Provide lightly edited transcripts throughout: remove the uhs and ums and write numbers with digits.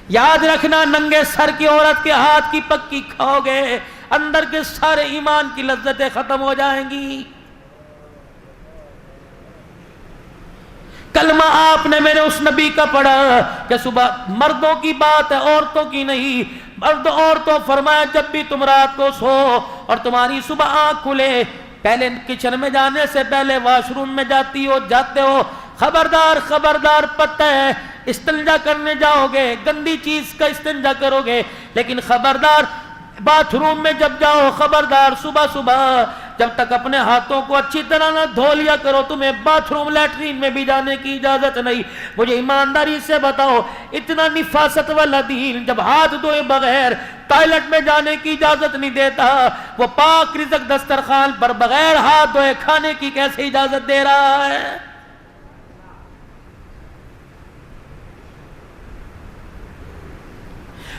یاد رکھنا ننگے سر کی عورت کے ہاتھ کی پکی کھاؤ گے، اندر کے سارے ایمان کی لذتیں ختم ہو جائیں گی۔ کلمہ آپ نے میرے اس نبی کا پڑھا کہ صبح مردوں کی بات ہے، عورتوں کی نہیں، مرد عورتوں فرمایا جب بھی تم رات کو سو اور تمہاری صبح آنکھ کھلے، پہلے کچن میں جانے سے پہلے واش روم میں جاتی ہو جاتے ہو، خبردار خبردار پتہ ہے استنجا کرنے جاؤ گے گندی چیز کا استنجا کرو گے، لیکن خبردار باتھ روم میں جب جاؤ خبردار صبح صبح جب تک اپنے ہاتھوں کو اچھی طرح نہ دھو لیا کرو تمہیں باتھ روم لیٹرین میں بھی جانے کی اجازت نہیں۔ مجھے ایمانداری سے بتاؤ اتنا نفاست والا دین جب ہاتھ دھوئے بغیر ٹوائلٹ میں جانے کی اجازت نہیں دیتا، وہ پاک رزق دسترخوان پر بغیر ہاتھ دھوئے کھانے کی کیسے اجازت دے رہا ہے؟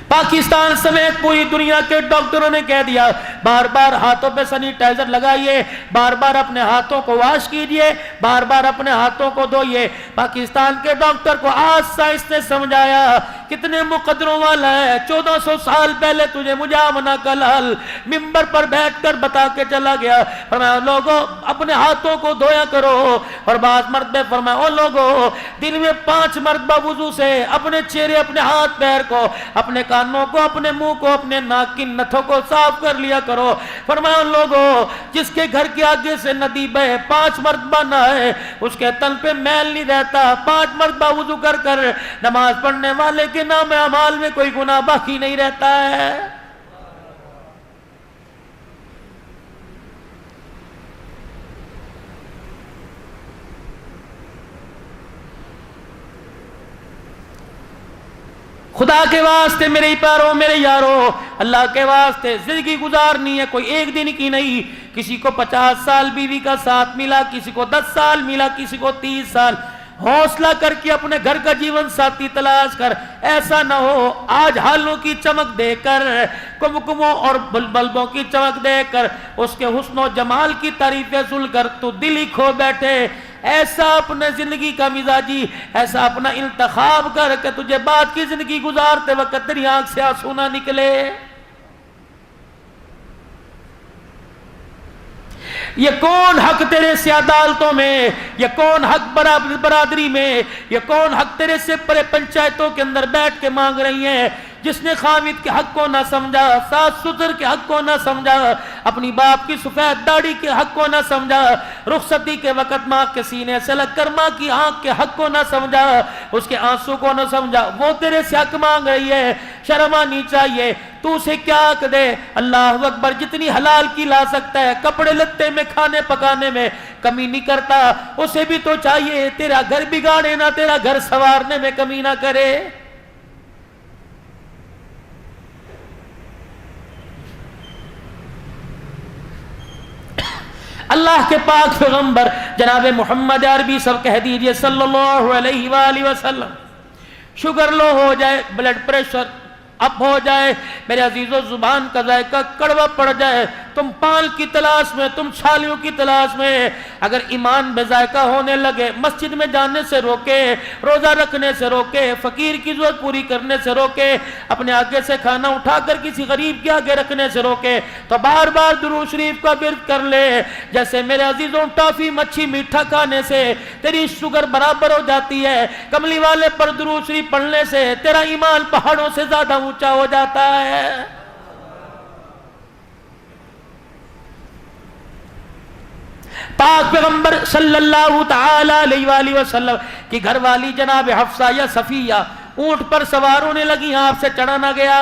پاکستان سمیت پوری دنیا کے ڈاکٹروں نے کہہ دیا بار بار ہاتھوں پہ سینیٹائزر لگائیے، بار بار اپنے ہاتھوں کو واش کیجئے، بار بار اپنے ہاتھوں کو دھوئیے۔ پاکستان کے ڈاکٹر کو آج سائنس نے سمجھایا کتنے مقدروں والا ہے، 1400 سال پہلے تجھے مجامنہ کا لال ممبر پر بیٹھ کر بتا کے چلا گیا، فرمایا لوگوں اپنے ہاتھوں کو دھویا کرو، اور بعض مرتبہ فرمایا او لوگوں دن میں 5 مرتبہ وضو سے اپنے چہرے اپنے ہاتھ پیر کو اپنے کانوں کو اپنے منہ کو اپنے ناک کی نتھوں کو صاف کر لیا کرو۔ فرمایا لوگوں جس کے گھر کے آگے سے ندی بہے 5 مرتبہ نہائے اس کے تن پہ میل نہیں رہتا، 5 مرتبہ وضو کر کر نماز پڑھنے والے کے نام اعمال میں کوئی گناہ باقی نہیں رہتا ہے۔ خدا کے واسطے میرے پیاروں میرے یاروں، اللہ کے واسطے زندگی گزارنی ہے کوئی ایک دن کی نہیں۔ کسی کو 50 سال بیوی کا ساتھ ملا، کسی کو 10 سال ملا، کسی کو 30 سال۔ حوصلہ کر کے اپنے گھر کا جیون ساتھی تلاش کر، ایسا نہ ہو آج ہالوں کی چمک دے کر کمکموں اور بلبوں کی چمک دے کر اس کے حسن و جمال کی تعریفیں سن کر تو دل ہی کھو بیٹھے۔ ایسا اپنے زندگی کا مزاجی ایسا اپنا انتخاب کر کہ تجھے بعد کی زندگی گزارتے وقت تیری آنکھ سے آنسو نہ نکلے۔ یہ کون حق تیرے سے عدالتوں میں، یہ کون حق برادری میں، یہ کون حق تیرے سے پرے پنچایتوں کے اندر بیٹھ کے مانگ رہی ہیں؟ جس نے خامد کے حق کو نہ سمجھا، ساس سسر کے حق کو نہ سمجھا، اپنی باپ کی سفید داڑھی کے حق کو نہ سمجھا، رخصتی کے وقت ماں کے سینے سے لگ کر ماں کی آنکھ کے حق کو نہ سمجھا، اس کے آنسو کو نہ سمجھا، وہ تیرے سے حق مانگ رہی ہے۔ شرم آنی چاہیے، تو اسے کیا حق دے؟ اللہ اکبر، جتنی حلال کی لا سکتا ہے کپڑے لتے میں کھانے پکانے میں کمی نہیں کرتا، اسے بھی تو چاہیے تیرا گھر بگاڑے نہ تیرا گھر سنوارنے میں کمی نہ کرے۔ اللہ کے پاک پیغمبر جناب محمد عربی سب کہہ دیجئے صلی اللہ علیہ وآلہ وسلم، شوگر لو ہو جائے، بلڈ پریشر اپ ہو جائے، میرے عزیزو زبان کا ذائقہ کڑوا پڑ جائے، تم پال کی تلاش میں، تم چھالیوں کی تلاش میں، اگر ایمان بے ذائقہ ہونے لگے، مسجد میں جانے سے روکے، روزہ رکھنے سے روکے، فقیر کی ضرورت پوری کرنے سے روکے، اپنے آگے سے کھانا اٹھا کر کسی غریب کے آگے رکھنے سے روکے، تو بار بار درود شریف کا ورد کر لے۔ جیسے میرے عزیزوں ٹافی مچھی میٹھا کھانے سے تیری شوگر برابر ہو جاتی ہے، کملی والے پر درود شریف پڑھنے سے تیرا ایمان پہاڑوں سے زیادہ اونچا ہو جاتا ہے۔ پاک پیغمبر صلی اللہ تعالی علیہ وآلہ وسلم کی گھر والی جناب حفصہ یا صفیہ اونٹ پر سوار ہونے لگی، آپ سے چڑھا نہ گیا۔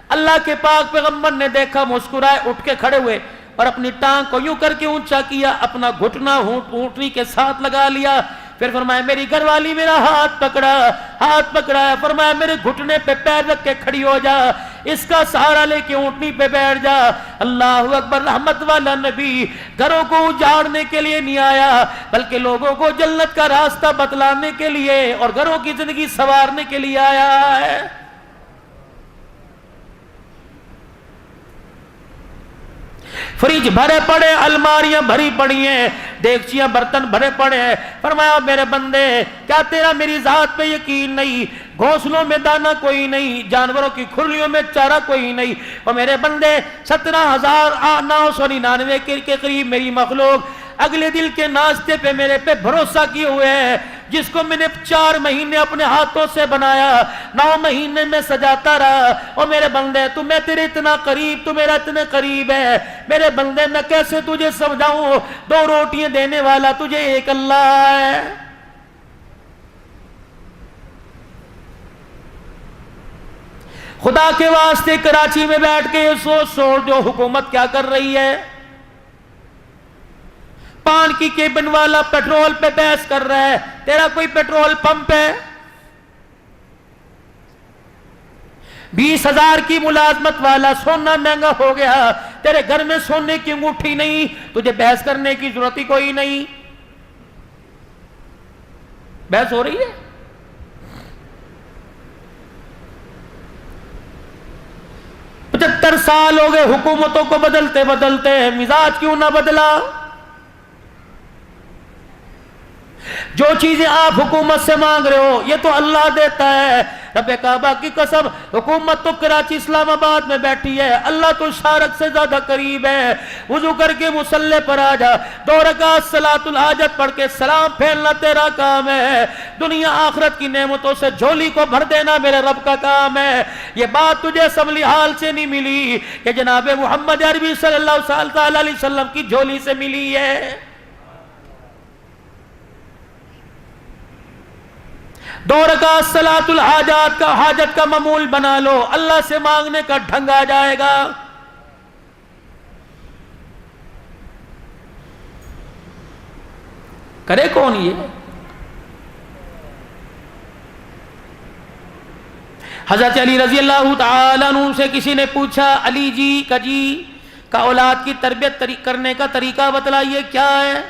اللہ کے پاک پیغمبر نے دیکھا، مسکرائے، اٹھ کے کھڑے ہوئے اور اپنی ٹانگ کو یوں کر کے اونچا کیا، اپنا گھٹنا اونٹنی کے ساتھ لگا لیا، پھر فرمایا میری گھر والی میرا ہاتھ پکڑا، فرمایا میرے گھٹنے پہ پیر رکھ کے کھڑی ہو جا، اس کا سہارا لے کے اونٹنی پہ بیٹھ جا۔ اللہ اکبر، رحمت والا نبی گھروں کو اجاڑنے کے لیے نہیں آیا بلکہ لوگوں کو جنت کا راستہ بتلانے کے لیے اور گھروں کی زندگی سنوارنے کے لیے آیا ہے۔ فریج بھرے پڑے، الماریاں بھری پڑی ہیں، دیگچیاں برتن بھرے پڑے ہیں۔ فرمایا میرے بندے کیا تیرا میری ذات پہ یقین نہیں؟ گھونسلوں میں دانہ کوئی نہیں، جانوروں کی کھرلیوں میں چارہ کوئی نہیں، اور میرے بندے 17,999 کے قریب میری مخلوق اگلے دل کے ناشتے پہ میرے پہ بھروسہ کیے ہوئے ہیں، جس کو میں نے 4 مہینے اپنے ہاتھوں سے بنایا، 9 مہینے میں سجاتا رہا۔ اور میرے بندے تو میں تیرے اتنا قریب، تو میرا اتنے قریب ہے، میرے بندے میں کیسے تجھے سمجھاؤں؟ 2 روٹیاں دینے والا تجھے ایک اللہ ہے۔ خدا کے واسطے کراچی میں بیٹھ کے یہ سوچ جو حکومت کیا کر رہی ہے۔ پان کی کیبن والا پیٹرول پہ بحث کر رہا ہے، تیرا کوئی پیٹرول پمپ ہے؟ 20,000 کی ملازمت والا، سونا مہنگا ہو گیا، تیرے گھر میں سونے کی انگوٹھی نہیں، تجھے بحث کرنے کی ضرورت ہی کوئی نہیں۔ بحث ہو رہی ہے؟ ستر سال ہو گئے حکومتوں کو بدلتے بدلتے، مزاج کیوں نہ بدلا؟ جو چیزیں آپ حکومت سے مانگ رہے ہو یہ تو اللہ دیتا ہے۔ رب کعبہ کی قسم، حکومت تو کراچی اسلام آباد میں بیٹھی ہے، اللہ تو شارق سے زیادہ قریب ہے۔ وضو کر کے مصلی پر آ جا، 2 رکعت صلاۃ الحاجت پڑھ کے سلام پھیرنا تیرا کام ہے۔ دنیا آخرت کی نعمتوں سے جھولی کو بھر دینا میرے رب کا کام ہے۔ یہ بات تجھے اسمبلی حال سے نہیں ملی، یہ جناب محمد عربی صلی اللہ علیہ وسلم کی جھولی سے ملی ہے۔ 2 رکعت صلاۃ الحاجات کا حاجت کا معمول بنا لو، اللہ سے مانگنے کا ڈھنگ آ جائے گا۔ کرے کون یہ؟ حضرت علی رضی اللہ تعالیٰ عنہ سے کسی نے پوچھا، علی جی کا اولاد کی تربیت کرنے کا طریقہ بتلائیے کیا ہے؟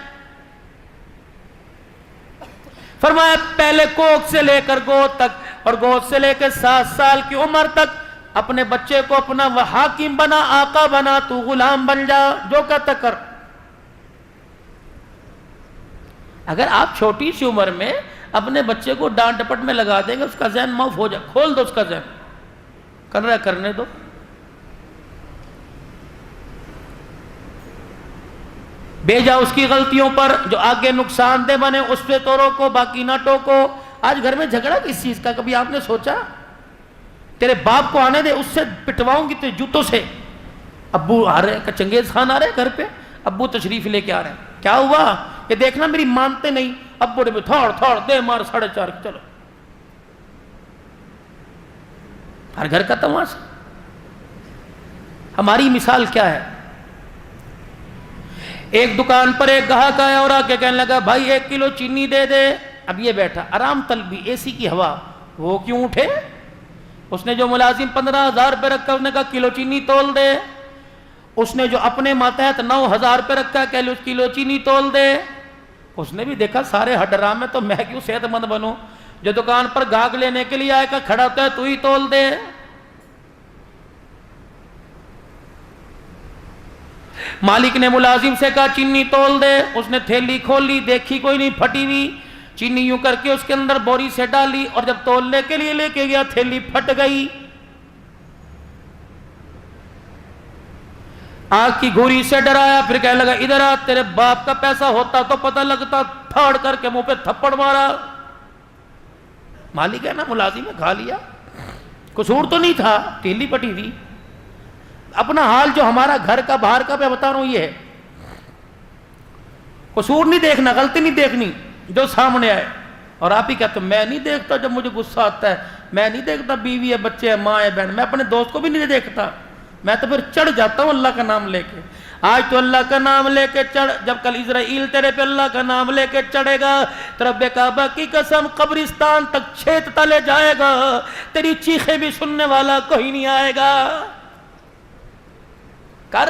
فرمایا پہلے کوکھ سے لے کر گود تک، اور گود سے لے کر 7 سال کی عمر تک اپنے بچے کو اپنا حاکم بنا، آقا بنا، تو غلام بن جا، جو کہتا کر۔ اگر آپ چھوٹی سی عمر میں اپنے بچے کو ڈانٹ ڈپٹ میں لگا دیں گے، اس کا ذہن معاف ہو جائے، کھول دو اس کا ذہن، کر رہا ہے کرنے دو۔ بھیجا اس کی غلطیوں پر، جو آگے نقصان دہ بنے اس پہ تو روکو، باقی نہ ٹوکو۔ آج گھر میں جھگڑا کس چیز کا؟ کبھی آپ نے سوچا؟ تیرے باپ کو آنے دے، اس سے پٹواؤں گی تیرے جوتوں سے۔ ابو آ رہے ہیں، چنگیز خان آ رہے ہیں گھر پہ، ابو تشریف لے کے آ رہے ہیں، کیا ہوا؟ یہ دیکھنا میری مانتے نہیں، ابو نے تھوڑ دے مار 4:30، چلو۔ ہر گھر کا تماشا۔ ہماری مثال کیا ہے؟ ایک دکان پر ایک گاہک آیا اور آ کے کہنے لگا، بھائی 1 کلو چینی دے دے۔ اب یہ بیٹھا آرام طلبی، اے سی کی ہوا، وہ کیوں اٹھے؟ اس نے جو ملازم 15,000 روپے رکھا، اس نے کہا کلو چینی تول دے۔ اس نے جو اپنے ماتحت 9,000 روپے رکھا، کلو چینی تول دے۔ اس نے بھی دیکھا سارے حرام میں، تو میں کیوں صحت مند بنوں؟ جو دکان پر گاہک لینے کے لیے آئے گا کھڑا ہوتا ہے، تو ہی تول دے۔ مالک نے ملازم سے کہا چینی تول دے۔ اس نے تھیلی کھول لی، دیکھی کوئی نہیں، پھٹی ہوئی چینی، یوں کر کے اس کے اندر بوری سے ڈالی، اور جب تولنے کے لیے لے کے گیا تھیلی پھٹ گئی۔ آنکھ کی گھوری سے ڈرایا، پھر کہنے لگا ادھر آ، تیرے باپ کا پیسہ ہوتا تو پتہ لگتا، پھاڑ کر کے منہ پہ تھپڑ مارا۔ مالک ہے نا، ملازم ہے، کھا لیا، قصور تو نہیں تھا، تھیلی پھٹی تھی۔ اپنا حال جو ہمارا گھر کا باہر کا میں بتا رہا ہوں، یہ ہے، قصور نہیں دیکھنا، غلطی نہیں دیکھنی، جو سامنے آئے۔ اور آپ ہی کہتے ہیں میں نہیں دیکھتا جب مجھے غصہ آتا ہے، میں نہیں دیکھتا بیوی ہے، بچے ہیں، ماں ہے، بہن، میں اپنے دوست کو بھی نہیں دیکھتا، میں تو پھر چڑھ جاتا ہوں اللہ کا نام لے کے۔ آج تو اللہ کا نام لے کے چڑھ، جب کل اسرائیل تیرے پہ اللہ کا نام لے کے چڑھے گا، تو رب کعبہ کی قسم قبرستان تک چھیت تلے جائے گا، تیری چیخیں بھی سننے والا کوئی نہیں آئے گا۔ کر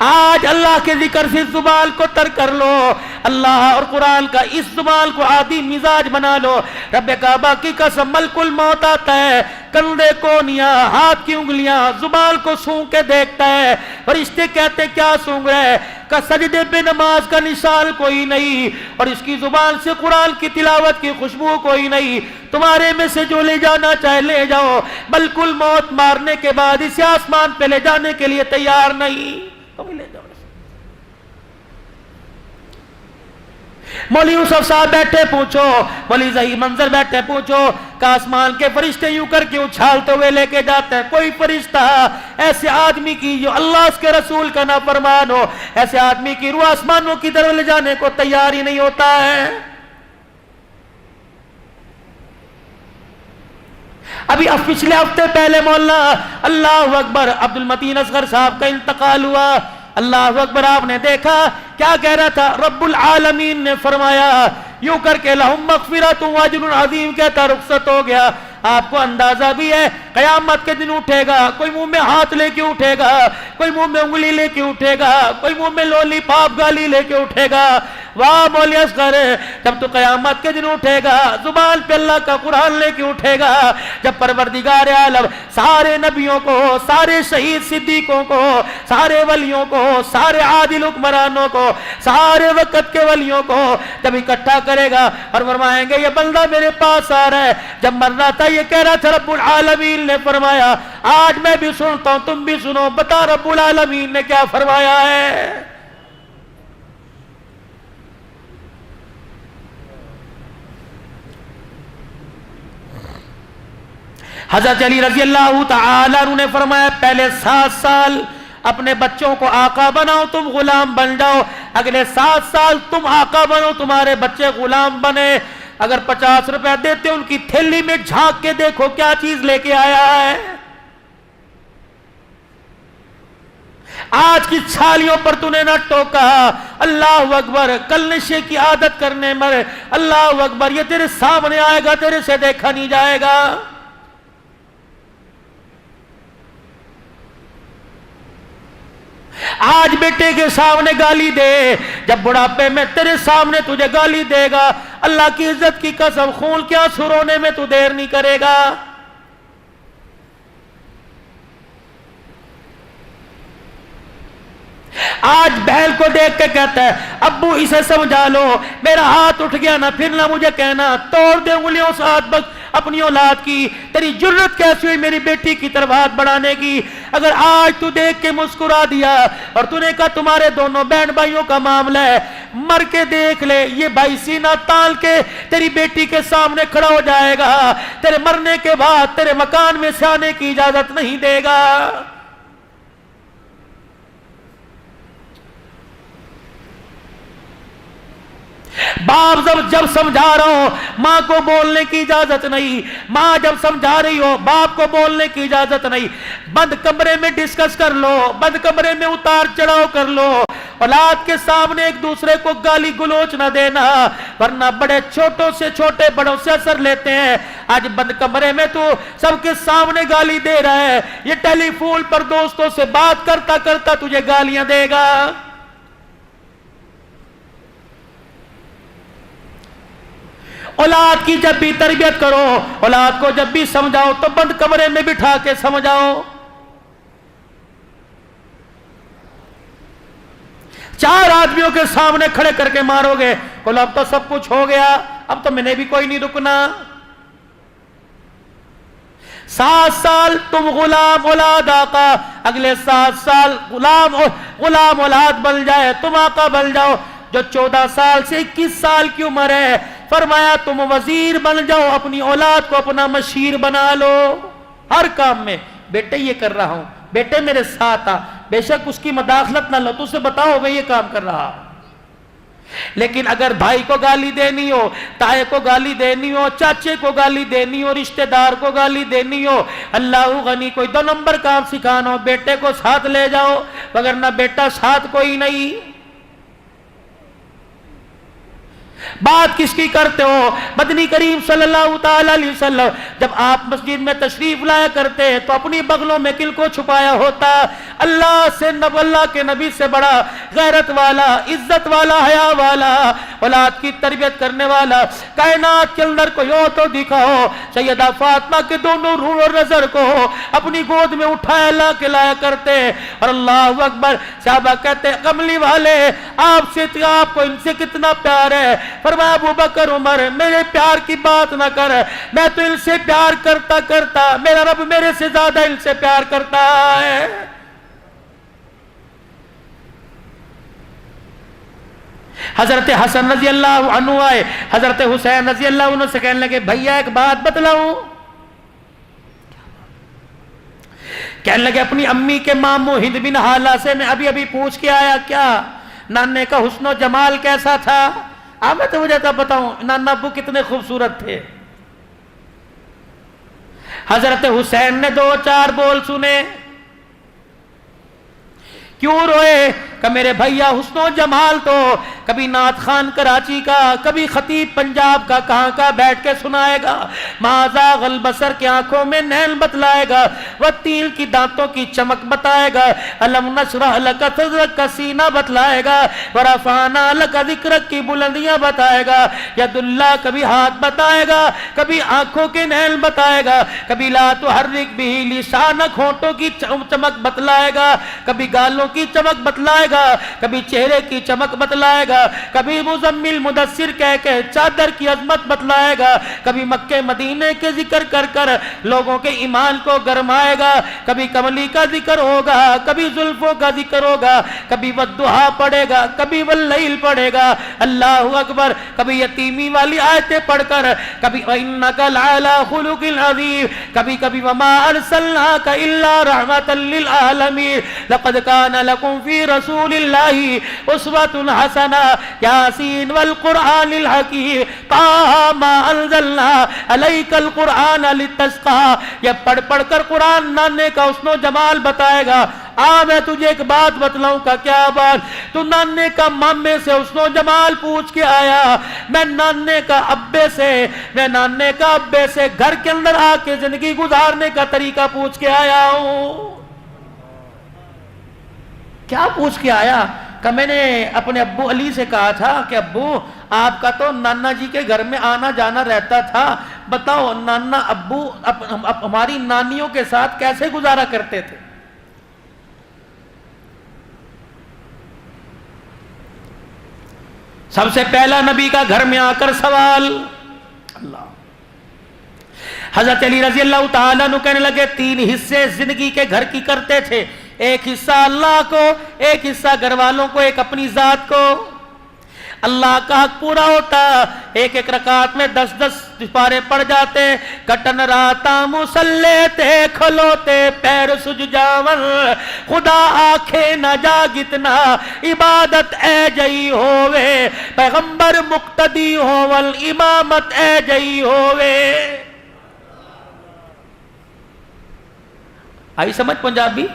آج اللہ کے ذکر سے زبان کو تر کر لو، اللہ اور قرآن کا اس زبان کو عادی مزاج بنا لو۔ رب کعبہ کی قسم ملک الموت آتا ہے، کندھے کونیاں، ہاتھ کی انگلیاں، زبان کو سونگ کے دیکھتا ہے، فرشتے کہتے کیا سونگ رہے؟ کہ سجدے پہ نماز کا نشان کوئی نہیں، اور اس کی زبان سے قرآن کی تلاوت کی خوشبو کوئی نہیں، تمہارے میں سے جو لے جانا چاہے لے جاؤ، ملک الموت مارنے کے بعد اسے آسمان پہ لے جانے کے لیے تیار نہیں، تم لے جاؤ۔ مولوی یوسف صاحب بیٹھے پوچھو، مولوی ظہیر منظر بیٹھے پوچھو کہ آسمان کے فرشتے یوں کر کے اچھالتے ہوئے لے کے جاتے ہیں، کوئی فرشتہ ایسے آدمی کی جو اللہ اس کے رسول کا نافرمان ہو، ایسے آدمی کی روح آسمانوں کی طرف لے جانے کو تیار ہی نہیں ہوتا ہے۔ ابھی پچھلے ہفتے پہلے مولانا اللہ اکبر عبد المتین اصغر صاحب کا انتقال ہوا، اللہ اکبر، آپ نے دیکھا کیا کہہ رہا تھا؟ رب العالمین نے فرمایا یوں کر کے لہم مغفرۃ واجر عظیم کہتا رخصت ہو گیا۔ آپ کو اندازہ بھی ہے قیامت کے دن اٹھے گا، کوئی منہ میں ہاتھ لے کے اٹھے گا، کوئی منہ میں انگلی لے کے اٹھے گا، کوئی منہ میں لولی پاپ گالی لے کے اٹھے گا۔ واہ مولوی اصغر، جب تو قیامت کے دن اٹھے گا زبان پہ اللہ کا قرآن لے کے اٹھے گا، جب پروردگار عالم سارے نبیوں کو، سارے شہید صدیقوں کو، سارے ولیوں کو، سارے عادل حکمرانوں کو، سارے وقت کے ولیوں کو جب اکٹھا کرے گا اور فرمائیں گے یہ بندہ میرے پاس آ رہا ہے، جب مر رہا تھا یہ کہہ رہا تھا رب العالمین نے فرمایا آج میں بھی سنتا ہوں تم بھی سنو، بتا رب العالمین نے کیا فرمایا ہے؟ حضرت علی رضی اللہ تعالی عنہ نے فرمایا پہلے 7 سال اپنے بچوں کو آقا بناؤ، تم غلام بن جاؤ، اگلے 7 سال تم آقا بنو، تمہارے بچے غلام بنے۔ اگر 50 روپے دیتے ان کی تھیلی میں جھانک کے دیکھو کیا چیز لے کے آیا ہے۔ آج کی چھالیوں پر تو نے نہ ٹوکا، اللہ اکبر، کل نشے کی عادت کرنے مر، اللہ اکبر، یہ تیرے سامنے آئے گا، تیرے سے دیکھا نہیں جائے گا۔ آج بیٹے کے سامنے گالی دے، جب بڑھاپے میں تیرے سامنے تجھے گالی دے گا، اللہ کی عزت کی قسم خون کیا سرونے میں تو دیر نہیں کرے گا۔ آج بہن کو دیکھ کے کہتا ہے ابو اسے سمجھا لو، میرا ہاتھ اٹھ گیا نا پھر نہ مجھے کہنا، توڑ دے انگلیوں سے ہاتھ بس اپنی اولاد کی، تیری جرت کیسی ہوئی میری بیٹی کی طرف ہاتھ بڑھانے کی؟ اگر آج تو دیکھ کے مسکرا دیا اور تو نے کہا تمہارے دونوں بہن بھائیوں کا معاملہ ہے، مر کے دیکھ لے، یہ بھائی سینہ تال کے تیری بیٹی کے سامنے کھڑا ہو جائے گا، تیرے مرنے کے بعد تیرے مکان میں سے آنے کی اجازت نہیں دے گا۔ باپ جب سمجھا رہا ہو ماں کو بولنے کی اجازت نہیں، ماں جب سمجھا رہی ہو باپ کو بولنے کی اجازت نہیں۔ بند کمرے میں ڈسکس کر لو، بند کمرے میں اتار چڑھاؤ کر لو، اولاد کے سامنے ایک دوسرے کو گالی گلوچ نہ دینا، ورنہ بڑے چھوٹوں سے چھوٹے بڑوں سے اثر لیتے ہیں۔ آج بند کمرے میں تو سب کے سامنے گالی دے رہا ہے، یہ ٹیلی فون پر دوستوں سے بات کرتا کرتا تجھے گالیاں دے گا۔ اولاد کی جب بھی تربیت کرو، اولاد کو جب بھی سمجھاؤ تو بند کمرے میں بٹھا کے سمجھاؤ۔ 4 آدمیوں کے سامنے کھڑے کر کے مارو گے، بولو اب تو سب کچھ ہو گیا، اب تو میں نے بھی کوئی نہیں رکنا۔ 7 سال تم غلام اولاد آقا، اگلے 7 سال غلام اولاد بن جائے، تم آقا بن جاؤ۔ جو 14 سال سے 21 سال کی عمر ہے، فرمایا تم وزیر بن جاؤ، اپنی اولاد کو اپنا مشیر بنا لو، ہر کام میں بیٹے یہ کر رہا ہوں، بیٹے میرے ساتھ آ، بے شک اس کی مداخلت نہ لو، تو اسے بتاؤ میں یہ کام کر رہا ہوں۔ لیکن اگر بھائی کو گالی دینی ہو، تائے کو گالی دینی ہو، چاچے کو گالی دینی ہو، رشتہ دار کو گالی دینی ہو، اللہ غنی کوئی 2 نمبر کام سکھانا ہو، بیٹے کو ساتھ لے جاؤ، وگرنہ بیٹا ساتھ کوئی نہیں۔ بات کس کی کرتے ہو؟ مدنی کریم صلی اللہ تعالی علیہ وسلم جب آپ مسجد میں تشریف لایا کرتے تو اپنی بغلوں میں کل کو چھپایا ہوتا؟ اللہ سے اللہ کے نبی سے بڑا غیرت والا، عزت والا، حیا والا، اولاد کی تربیت کرنے والا کائنات کے اندر کوئی ہو تو دکھاؤ۔ سیدہ فاطمہ کے دونوں روح اور نظر کو اپنی گود میں اٹھایا لا کے لایا کرتے، اور اللہ اکبر، صحابہ کہتے کملی والے آپ سے، آپ کو ان سے کتنا پیار ہے؟ فرمایا ابو بکر عمر میرے پیار کی بات نہ کر، میں تو ان سے پیار کرتا کرتا میرا رب میرے سے زیادہ ان سے پیار کرتا ہے۔ حضرت حسن رضی اللہ عنہ آئے، حضرت حسین رضی اللہ عنہ سے کہنے لگے بھیا ایک بات بتلاؤں؟ کہنے لگے اپنی امی کے ماموں ہند بن حالہ سے میں ابھی ابھی پوچھ کے آیا، کیا نانے کا حسن و جمال کیسا تھا؟ میں تو مجھے تب بتاؤں نانا ابو کتنے خوبصورت تھے۔ حضرت حسین نے دو چار بول سنے، کیوں روئے؟ کہ میرے بھیا حسن و جمال تو کبھی نعت خان کراچی کا، کبھی خطیب پنجاب کا کہاں کا بیٹھ کے سنائے گا، ما زاغ البصر کی آنکھوں میں نیل بتلائے گا، والتیل کی دانتوں کی چمک بتائے گا، الم نشرح لک صدرک کا سینہ بتلائے گا، ورفعنا لک ذکرک کی بلندیاں بتائے گا، ید اللہ کبھی ہاتھ بتائے گا، کبھی آنکھوں کے نیل بتائے گا، کبھی لا تحرک بہ لسانک ہونٹوں کی چمک بتلائے گا، کبھی گالوں کی چمک بتلائے گا، کبھی چہرے کی چمک بتلائے گا، کبھی مزمل مدثر کہہ کے چادر کی عظمت بتلائے گا، کبھی مکہ مدینے کے ذکر کر کر لوگوں کے ایمان کو گرمائے گا، کبھی کملی کا ذکر ہوگا، کبھی زلفوں کا ذکر ہوگا، کبھی والضحیٰ پڑھے گا، کبھی واللیل پڑھے گا، اللہ اکبر، کبھی یتیمی والی آیتیں پڑھ کر، کبھی وَإِنَّكَ لَعَلَىٰ خُلُقٍ عَظِيمٍ، کبھی کبھی وَمَا أَرْسَلْنَاكَ إِلَّا رَحْمَةً لِّلْعَالَمِينَ لَقَدْ كَانَ لَكُمْ فِي رَسُولِ اللَّهِ أُسْوَةٌ حَسَنَةٌ يَاسِينَ وَالْقُرْآنِ الْحَكِيمِ طَٰهَ مَا أَنزَلْنَا عَلَيْكَ الْقُرْآنَ لِتَشْقَىٰ، یہ پڑھ پڑھ کر قرآن نانے کا حسن و جمال بتائے گا۔ میں تجھے ایک بات بتلاؤں کا، کیا بات؟ تو نانے کا مامے سے حسن و جمال پوچھ کے آیا، میں نانے کا ابے سے، میں نانے کا ابے سے گھر کے اندر آ کے زندگی گزارنے کا طریقہ پوچھ کے آیا ہوں۔ کیا پوچھ کے آیا؟ کہ میں نے اپنے ابو علی سے کہا تھا کہ ابو آپ کا تو نانا جی کے گھر میں آنا جانا رہتا تھا، بتاؤ نانا ابو ہماری نانیوں کے ساتھ کیسے گزارا کرتے تھے؟ سب سے پہلا نبی کا گھر میں آ کر سوال، اللہ، حضرت علی رضی اللہ تعالیٰ عنہ کہنے لگے تین حصے زندگی کے گھر کی کرتے تھے، ایک حصہ اللہ کو، ایک حصہ گھر والوں کو، ایک اپنی ذات کو۔ اللہ کا حق پورا ہوتا، ایک ایک رکعت میں 10 پارے پڑ جاتے، کٹن راتا مسلے تے کھلوتے پیر سج جاون، خدا آنکھیں نہ جاگتنا عبادت اے جئی ہووے، پیغمبر مقتدی ہوول امامت اے جئی ہووے۔ آئی سمجھ پنجابی؟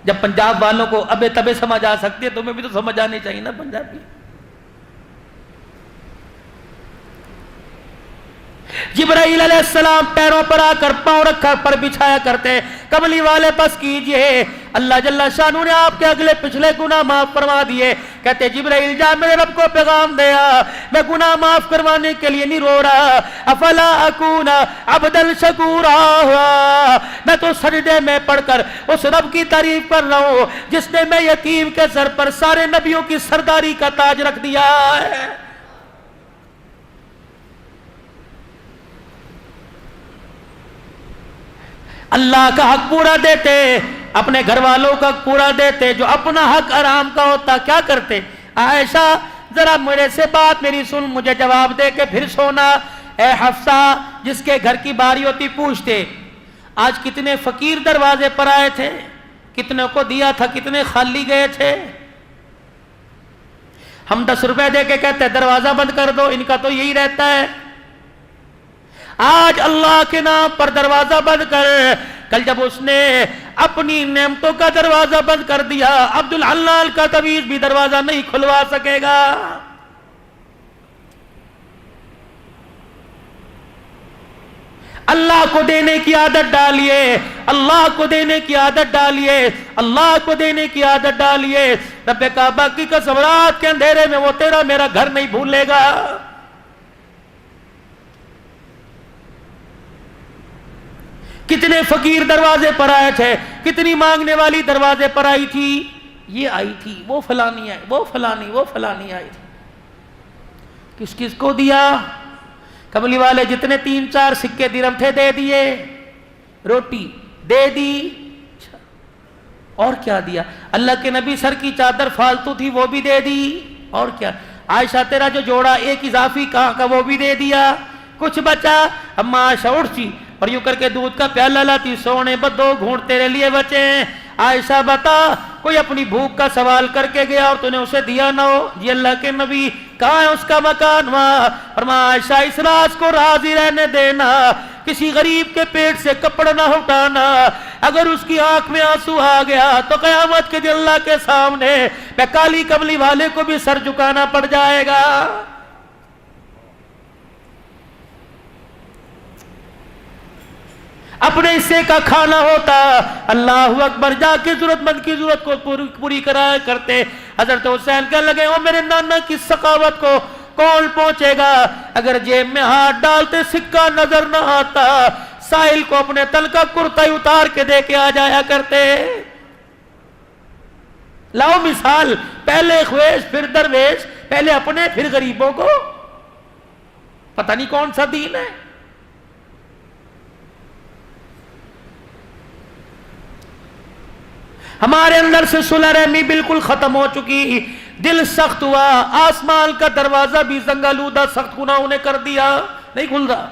جب پنجاب والوں کو ابے تبے سمجھ آ سکتی ہے، تمہیں بھی تو سمجھ آنی چاہیے نا پنجابی۔ جبرائیل علیہ السلام پیروں پر آ کر پاؤں رکھا پر بچھایا کرتے، کملی والے بس کیجئے، اللہ جل شانہ نے آپ کے اگلے پچھلے گناہ معاف فرما دیے۔ کہتے جبرائیل جا میرے رب کو پیغام دیا، میں گناہ معاف کروانے کے لیے نہیں رو رہا، افلا اکون عبدا شکورا، میں تو سجدے میں پڑھ کر اس رب کی تعریف کر رہا ہوں جس نے میں یتیم کے سر پر سارے نبیوں کی سرداری کا تاج رکھ دیا ہے۔ اللہ کا حق پورا دیتے، اپنے گھر والوں کا حق پورا دیتے، جو اپنا حق حرام کا ہوتا کیا کرتے؟ عائشہ ذرا میرے سے بات میری سن، مجھے جواب دے کے پھر سونا۔ اے حفصہ، جس کے گھر کی باری ہوتی پوچھتے آج کتنے فقیر دروازے پر آئے تھے، کتنے کو دیا تھا، کتنے خالی گئے تھے؟ ہم 10 روپے دے کے کہتے ہیں دروازہ بند کر دو، ان کا تو یہی رہتا ہے۔ آج اللہ کے نام پر دروازہ بند کر، کل جب اس نے اپنی نعمتوں کا دروازہ بند کر دیا، عبدالحلال کا تعویذ بھی دروازہ نہیں کھلوا سکے گا۔ اللہ کو دینے کی عادت ڈالیے، اللہ کو دینے کی عادت ڈالیے، اللہ کو دینے کی عادت ڈالیے۔ رب کعبہ کی قسم رات کے اندھیرے میں وہ تیرا میرا گھر نہیں بھولے گا۔ کتنے فقیر دروازے پر آئے تھے، کتنی مانگنے والی دروازے پر آئی تھی، یہ آئی تھی، وہ فلانی آئی، وہ فلانی آئی تھی۔ کس کس کو دیا؟ کملی والے جتنے 3-4 سکے درہم تھے دے دیے، روٹی دے دی، اور کیا دیا؟ اللہ کے نبی سر کی چادر فالتو تھی وہ بھی دے دی، اور کیا؟ عائشہ تیرا جو جوڑا ایک اضافی کہاں کا وہ بھی دے دیا، کچھ بچا؟ اما عائشہ اٹھتی اور یوں کر کے دودھ کا پیالہ لاتی، سونے بدو گھونٹ تیرے لیے بچے ہیں۔ عائشہ بتا کوئی اپنی بھوک کا سوال کر کے گیا اور تو نے اسے دیا نہ ہو؟ جی اللہ کے نبی کہاں ہے اس کا مکان؟ وہاں۔ فرمایا عائشہ اس راز کو راضی رہنے دینا، کسی غریب کے پیٹ سے کپڑا نہ اٹھانا، اگر اس کی آنکھ میں آنسو آ گیا تو قیامت کے دن اللہ کے سامنے میں کالی کملی والے کو بھی سر جھکانا پڑ جائے گا۔ اپنے حصے کا کھانا ہوتا، اللہ اکبر، جا کے ضرورت مند کی ضرورت کو پوری کرایا کرتے۔ حضرت حسین کہنے لگے او میرے نانا کی سخاوت کو کون پہنچے گا؟ اگر جیب میں ہاتھ ڈالتے سکہ نظر نہ آتا، ساحل کو اپنے تن کا کرتا ہی اتار کے دے کے آ جایا کرتے۔ لاؤ مثال، پہلے خویش پھر درویش، پہلے اپنے پھر غریبوں کو۔ پتہ نہیں کون سا دین ہے۔ ہمارے اندر سے صلح رحمی بالکل ختم ہو چکی، دل سخت ہوا، آسمان کا دروازہ بھی زنگالودہ سخت گناہوں نے کر دیا، نہیں کھل رہا۔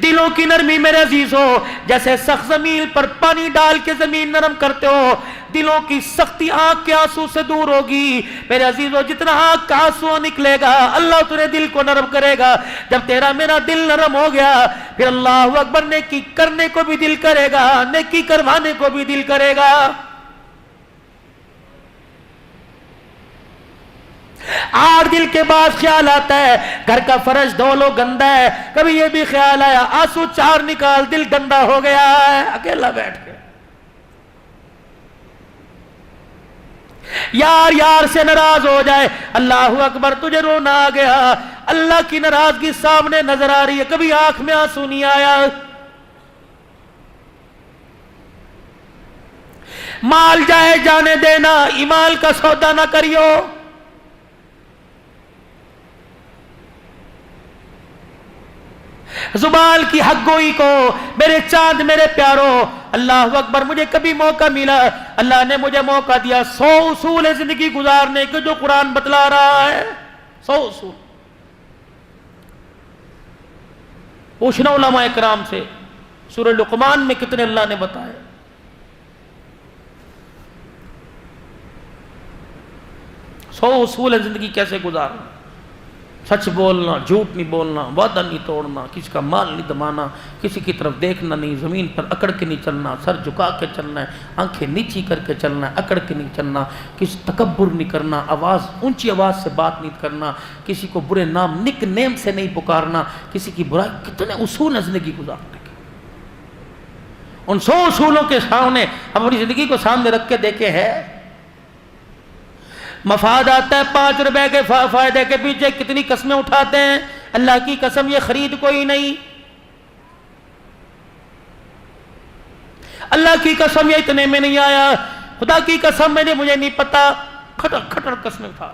دلوں کی نرمی میرے عزیزو، جیسے سخت زمین پر پانی ڈال کے زمین نرم کرتے ہو، دلوں کی سختی آنکھ کے آنسو سے دور ہوگی میرے عزیزو۔ جتنا آنکھ کا آنسو نکلے گا اللہ تیرے دل کو نرم کرے گا۔ جب تیرا میرا دل نرم ہو گیا پھر اللہ اکبر نیکی کرنے کو بھی دل کرے گا، نیکی کروانے کو بھی دل کرے گا۔ آر دل کے بعد خیال آتا ہے گھر کا فرش دھو لو گندا ہے، کبھی یہ بھی خیال آیا آنسو 4 نکال دل گندا ہو گیا ہے، اکیلا بیٹھ کے یار یار سے ناراض ہو جائے، اللہ اکبر تجھے رونا آ گیا، اللہ کی ناراضگی سامنے نظر آ رہی ہے، کبھی آنکھ میں آنسو نہیں آیا۔ مال جائے جانے دینا، ایمان کا سودا نہ کریو۔ زبان کی حق گوئی کو میرے چاند میرے پیاروں، اللہ اکبر، مجھے کبھی موقع ملا، اللہ نے مجھے موقع دیا 100 اصول ہے زندگی گزارنے کے جو قرآن بتلا رہا ہے، 100 اصول۔ پوچھنا علماء کرام سے سورہ لقمان میں کتنے اللہ نے بتائے۔ سو اصول ہے زندگی کیسے گزارنا، سچ بولنا، جھوٹ نہیں بولنا، وعدہ نہیں توڑنا، کسی کا مال نہیں دبانا، کسی کی طرف دیکھنا نہیں، زمین پر اکڑ کے نہیں چلنا، سر جھکا کے چلنا ہے، آنکھیں نیچی کر کے چلنا ہے، اکڑ کے نہیں چلنا، کسی تکبر نہیں کرنا، اونچی آواز سے بات نہیں کرنا، کسی کو برے نام نک نیم سے نہیں پکارنا، کسی کی برائی۔ کتنے اصول ہیں زندگی گزارنے کے۔ ان 100 اصولوں کے سامنے ہم اپنی زندگی کو سامنے رکھ کے دیکھے ہیں۔ مفاد آتا ہے 5 روپے کے فائدے کے پیچھے کتنی قسمیں اٹھاتے ہیں، اللہ کی قسم یہ خرید کوئی نہیں، اللہ کی قسم یہ اتنے میں نہیں آیا، خدا کی قسم مجھے نہیں پتا، کھٹر کھٹر قسمیں اٹھا۔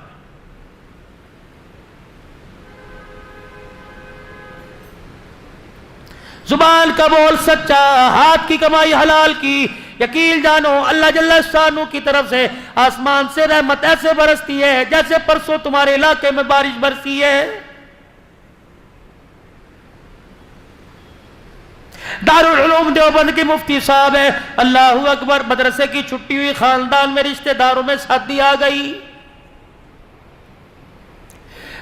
زبان کا بول سچا، ہاتھ کی کمائی حلال کی، یقین جانو اللہ جل شانہ کی طرف سے آسمان سے رحمت ایسے برستی ہے جیسے پرسوں تمہارے علاقے میں بارش برسی ہے۔ دارالعلوم دیوبند کے مفتی صاحب ہے، اللہ اکبر، مدرسے کی چھٹی ہوئی، خاندان میں رشتہ داروں میں شادی آ گئی۔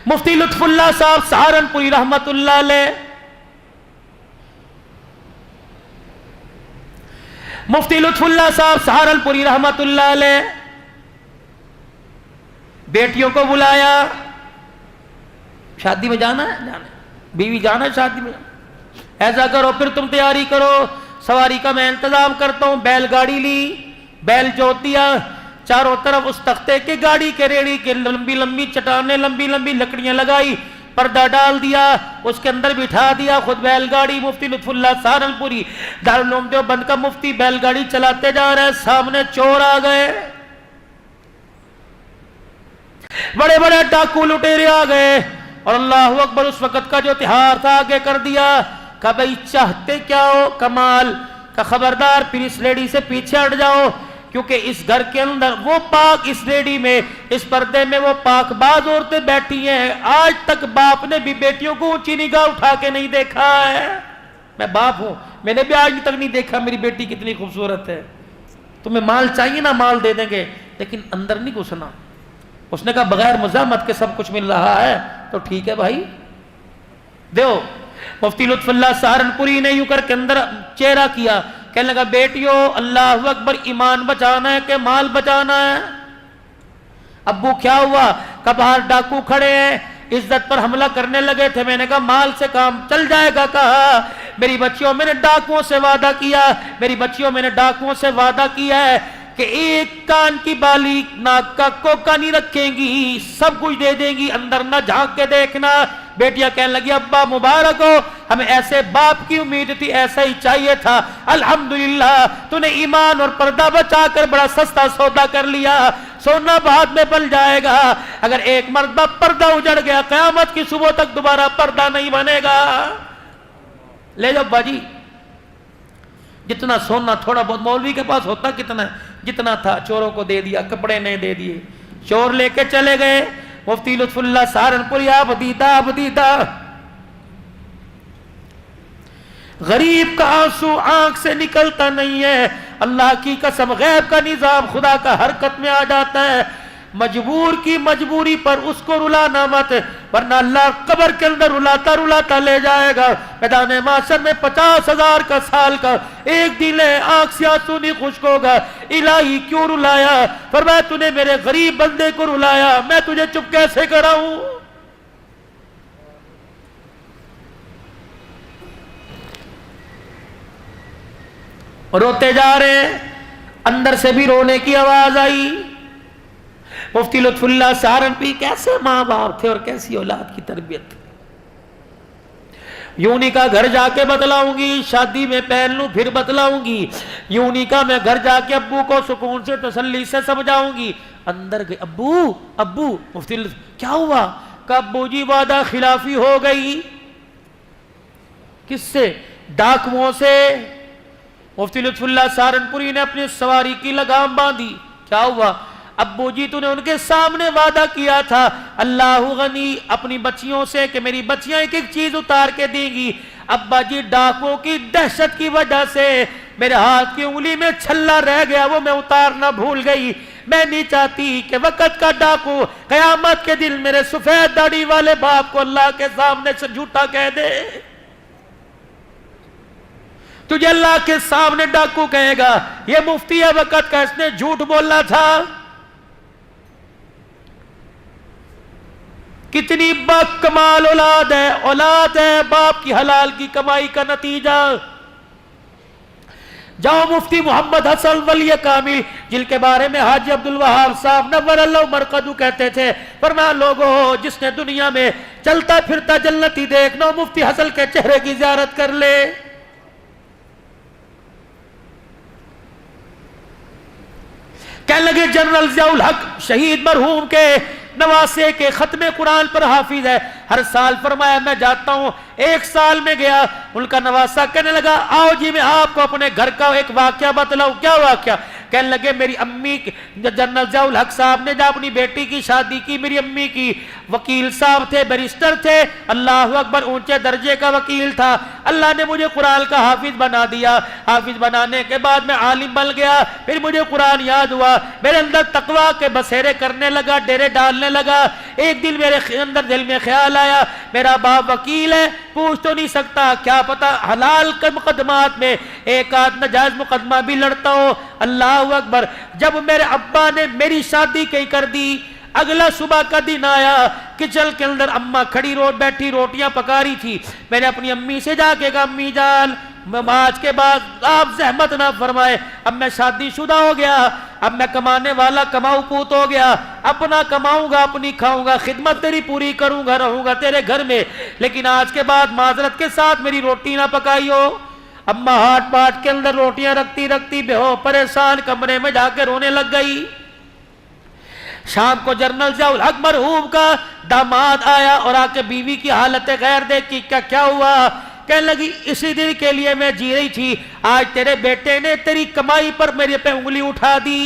مفتی لطف اللہ صاحب سہارنپوری رحمت اللہ علیہ، مفتی لطف اللہ صاحب سہارنپوری رحمت اللہ علیہ، بیٹیوں کو بلایا، شادی میں جانا ہے، بیوی جانا شادی میں, ایسا کرو پھر تم تیاری کرو, سواری کا میں انتظام کرتا ہوں. بیل گاڑی لی, بیل جوت دیا, چاروں طرف اس تختے کے گاڑی کے ریڑی کے لمبی لمبی چٹانیں, لمبی لمبی لکڑیاں لگائی, پردہ ڈال دیا, اس کے اندر بٹھا دیا, خود بیل گاڑی. مفتی لطف اللہ سہارنپوری دارالعلوم دیوبند کا مفتی بیل گاڑی چلاتے جا رہے ہیں, سامنے چور آ گئے, بڑے بڑے ڈاکو لٹیرے آ گئے, اور اللہ اکبر اس وقت کا جو تہار تھا آگے کر دیا. کہ بھئی چاہتے کیا ہو کمال, کہ خبردار پھر اس لیڈی سے پیچھے ہٹ جاؤ, کیونکہ اس گھر کے اندر وہ پاک, اس لیڈی میں, اس پردے میں وہ پاک باز عورتیں بیٹھی ہیں, آج تک باپ نے بھی بیٹیوں کو اونچی نگاہ اٹھا کے نہیں دیکھا ہے. میں باپ ہوں, میں نے بھی آج تک نہیں دیکھا میری بیٹی کتنی خوبصورت ہے. تمہیں مال چاہیے نا, مال دے دیں گے, لیکن اندر نہیں گھسنا. اس نے کہا بغیر مزاحمت کے سب کچھ مل رہا ہے تو ٹھیک ہے بھائی دیو. مفتی لطف اللہ سہارنپوری نے یوں کر کے اندر چہرہ کیا, کہنے لگا بیٹیو اللہ اکبر, ایمان بچانا ہے کہ مال بچانا ہے؟ ابو کیا ہوا؟ کہ باہر ڈاکو کھڑے ہیں, عزت پر حملہ کرنے لگے تھے. میں نے کہا مال سے کام چل جائے گا. کہا میری بچیوں میں نے ڈاکوؤں سے وعدہ کیا, میری بچیوں میں نے ڈاکوؤں سے وعدہ کیا ہے کہ ایک کان کی بالی ناک کا کوکا نہیں رکھیں گی, سب کچھ دے دیں گی, اندر نہ جھانک کے دیکھنا. بیٹیاں کہنے لگی ابا مبارک ہو, ہمیں ایسے باپ کی امید تھی, ایسا ہی چاہیے تھا. الحمدللہ تو نے ایمان اور پردہ بچا کر بڑا سستا سودا کر لیا. سونا بعد میں بل جائے گا, اگر ایک مرتبہ پردہ اجڑ گیا قیامت کی صبح تک دوبارہ پردہ نہیں بنے گا. لے جاؤ باجی, جتنا سونا تھوڑا بہت مولوی کے پاس ہوتا کتنا ہے, جتنا تھا چوروں کو دے دیا, کپڑے نہیں دے دیے, چور لے کے چلے گئے. مفتی لطف اللہ سہارنپوری آپ دیدہ غریب کا آنسو آنکھ سے نکلتا نہیں ہے. اللہ کی قسم غیب کا نظام خدا کا حرکت میں آ جاتا ہے. مجبور کی مجبوری پر اس کو رلانا مت, ورنہ اللہ قبر کے اندر رلاتا رلاتا لے جائے گا. میدان محشر میں 50,000 کا سال کا ایک دن ہے, آنکھ سے آنسو نہیں خشک ہوگا. الہی کیوں رلایا؟ فرمایا تو نے میرے غریب بندے کو رلایا, میں تجھے چپ کیسے کراؤں؟ روتے جا رہے ہیں, اندر سے بھی رونے کی آواز آئی. مفتی لطف اللہ سہارنپوری کیسے ماں باپ تھے اور کیسی اولاد کی تربیت. یوں نہیں کہا گھر جا کے بتلاؤں گی, شادی میں پہن لوں پھر بتلاؤں گی. یوں نہیں کہا میں گھر جا کے ابو کو سکون سے تسلی سے سمجھاؤں گی. اندر گئے, ابو مفتی لطف کیا ہوا؟ کہ ابو جی وعدہ خلافی ہو گئی. کس سے؟ ڈاکوؤں سے. مفتی لطف اللہ سہارنپوری نے اپنی سواری کی لگام باندھی. کیا ہوا؟ ابو جی تو نے ان کے سامنے وعدہ کیا تھا اللہ غنی اپنی بچیوں سے کہ میری بچیاں ایک ایک چیز اتار کے دیں گی. ابا جی ڈاکوؤں کی دہشت کی وجہ سے میرے ہاتھ کی انگلی میں چھلا رہ گیا, وہ میں اتارنا بھول گئی. میں نہیں چاہتی کہ وقت کا ڈاکو قیامت کے دن میرے سفید داڑھی والے باپ کو اللہ کے سامنے سے جھوٹا کہہ دے. تجھے اللہ کے سامنے ڈاکو کہے گا یہ مفتی ہے وقت کا, اس نے جھوٹ بولنا تھا. کتنی با کمال اولاد ہے باپ کی حلال کی کمائی کا نتیجہ. جاؤ مفتی محمد حسن ولی کامل جن کے بارے میں حاجی عبدالوہاب صاحب نور اللہ مرقدو کہتے تھے, فرمایا لوگوں جس نے دنیا میں چلتا پھرتا جنتی دیکھنا مفتی حسن کے چہرے کی زیارت کر لے. کہنے لگے جنرل ضیاء الحق شہید مرحوم کے نواسے کے ختم قرآن پر حافظ ہے, ہر سال فرمایا میں جاتا ہوں. ایک سال میں گیا, ان کا نواسا کہنے لگا آؤ جی میں آپ کو اپنے گھر کا ایک واقعہ بتلاؤں. کیا واقعہ؟ کہنے لگے میری امی جنرل ضیاء الحق صاحب نے جب اپنی بیٹی کی شادی کی, میری امی کی وکیل صاحب تھے, بیرسٹر تھے, اللہ اکبر اونچے درجے کا وکیل تھا. اللہ نے مجھے قرآن کا حافظ بنا دیا. حافظ بنانے کے بعد میں عالم بن گیا. پھر مجھے قرآن یاد ہوا, میرے اندر تقویٰ کے بسیرے کرنے لگا, ڈیرے ڈالنے لگا. ایک دن میرے اندر دل میں خیال آیا میرا باپ وکیل ہے, پوچھ تو نہیں سکتا, کیا پتا حلال کے مقدمات میں ایک آدھ ناجائز مقدمہ بھی لڑتا ہو. اللہ اکبر. جب میرے ابا نے میری شادی کہیں کر دی, اگلا صبح کا دن آیا، کچن کے اندر اماں کھڑی بیٹھی روٹیاں پکا رہی تھی. میں نے اپنی امی سے جا کے کہا امی جان آج کے بعد آپ زحمت نہ فرمائے، اب میں شادی شدہ ہو گیا، اب میں کمانے والا کماؤ پوت ہو گیا، اپنا کماؤں گا اپنی کھاؤں گا، خدمت تیری پوری کروں گا، رہوں گا تیرے گھر میں، لیکن آج کے بعد معذرت کے ساتھ میری روٹی نہ پکائی ہو. اماں ہاتھ پاٹ کے اندر روٹیاں رکھتی رکھتی بے ہو پریشان کمرے میں جا کے رونے لگ گئی. شام کو جنرل ضیاء الحق مرحوم کا داماد آیا اور آ کے بیوی کی حالت غیر دیکھی، کیا ہوا؟ کہنے لگی اسی دن کے لیے میں جی رہی تھی، آج تیرے بیٹے نے تیری کمائی پر میرے پہ انگلی اٹھا دی.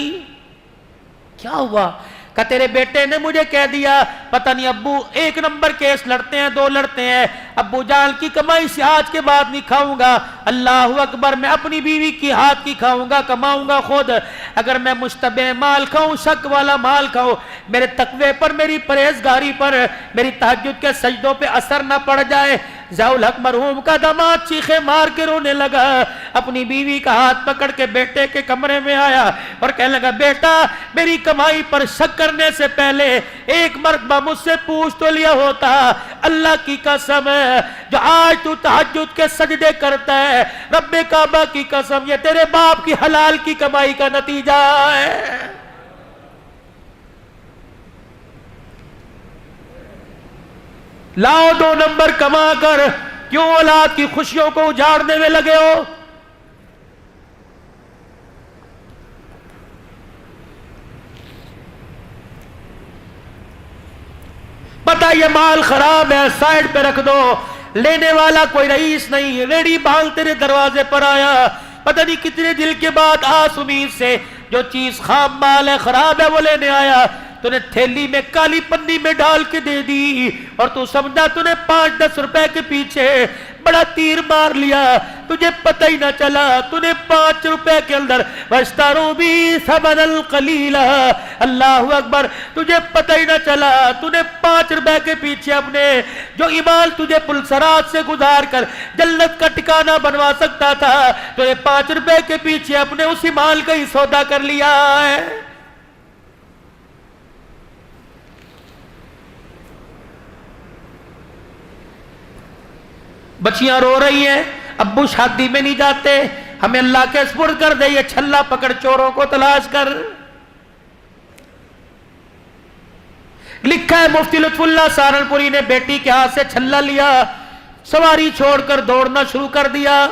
کیا ہوا؟ کہ تیرے بیٹے نے مجھے کہہ دیا پتہ نہیں ابو ایک نمبر کیس لڑتے ہیں، 2 لڑتے ہیں، ابو جان کی کمائی سے آج کے بعد نہیں کھاؤں گا. اللہ اکبر، میں اپنی بیوی کی ہاتھ کی کھاؤں گا، کماؤں گا خود. اگر میں مشتبہ مال کھاؤں، شک والا مال کھاؤں، میرے تقوی پر، میری پرہیزگاری پر، میری تہجد کے سجدوں پہ اثر نہ پڑ جائے. ضیاء الحق مرحوم کا داماد چیخے مار کے رونے لگا، اپنی بیوی کا ہاتھ پکڑ کے بیٹے کے کمرے میں آیا اور کہنے لگا بیٹا میری کمائی پر شک کرنے سے پہلے ایک مرتبہ مجھ سے پوچھ تو لیا ہوتا. اللہ کی قسم ہے جو آج تو تہجد کے سجدے کرتا ہے، رب کعبہ کی قسم یہ تیرے باپ کی حلال کی کمائی کا نتیجہ ہے. لاؤ 2 نمبر کما کر کیوں اولاد کی خوشیوں کو اجاڑنے میں لگے ہو؟ پتہ یہ مال خراب ہے، سائڈ پہ رکھ دو. لینے والا کوئی رئیس نہیں، ریڑی بھال تیرے دروازے پر آیا، پتہ نہیں کتنے دل کے بعد آس امید سے جو چیز خام مال ہے، خراب ہے، وہ لینے آیا. تو نے تھیلی میں کالی پنی میں ڈال کے دے دی اور تو سمجھا تو نے 5-10 روپے کے پیچھے بڑا تیر مار لیا، تجھے پتہ ہی نہ چلا تو نے 5 روپے کے اندر وَاشْتَرُوا بِهِ ثَمَنًا قَلِيلًا. اللہ اکبر، تجھے پتہ ہی نہ چلا تو نے 5 روپے کے پیچھے اپنے جو ایمان تجھے پلسرات سے گزار کر جنت کا ٹھکانہ بنوا سکتا تھا، تو نے 5 روپے کے پیچھے اپنے اس ایمان کا ہی سودا کر لیا ہے. بچیاں رو رہی ہیں، ابو شادی میں نہیں جاتے، ہمیں اللہ کے سپرد کر دے، یہ چھلا پکڑ چوروں کو تلاش کر. لکھا ہے مفتی لطف اللہ سہارنپوری نے بیٹی کے ہاتھ سے چھلا لیا، سواری چھوڑ کر دوڑنا شروع کر دیا.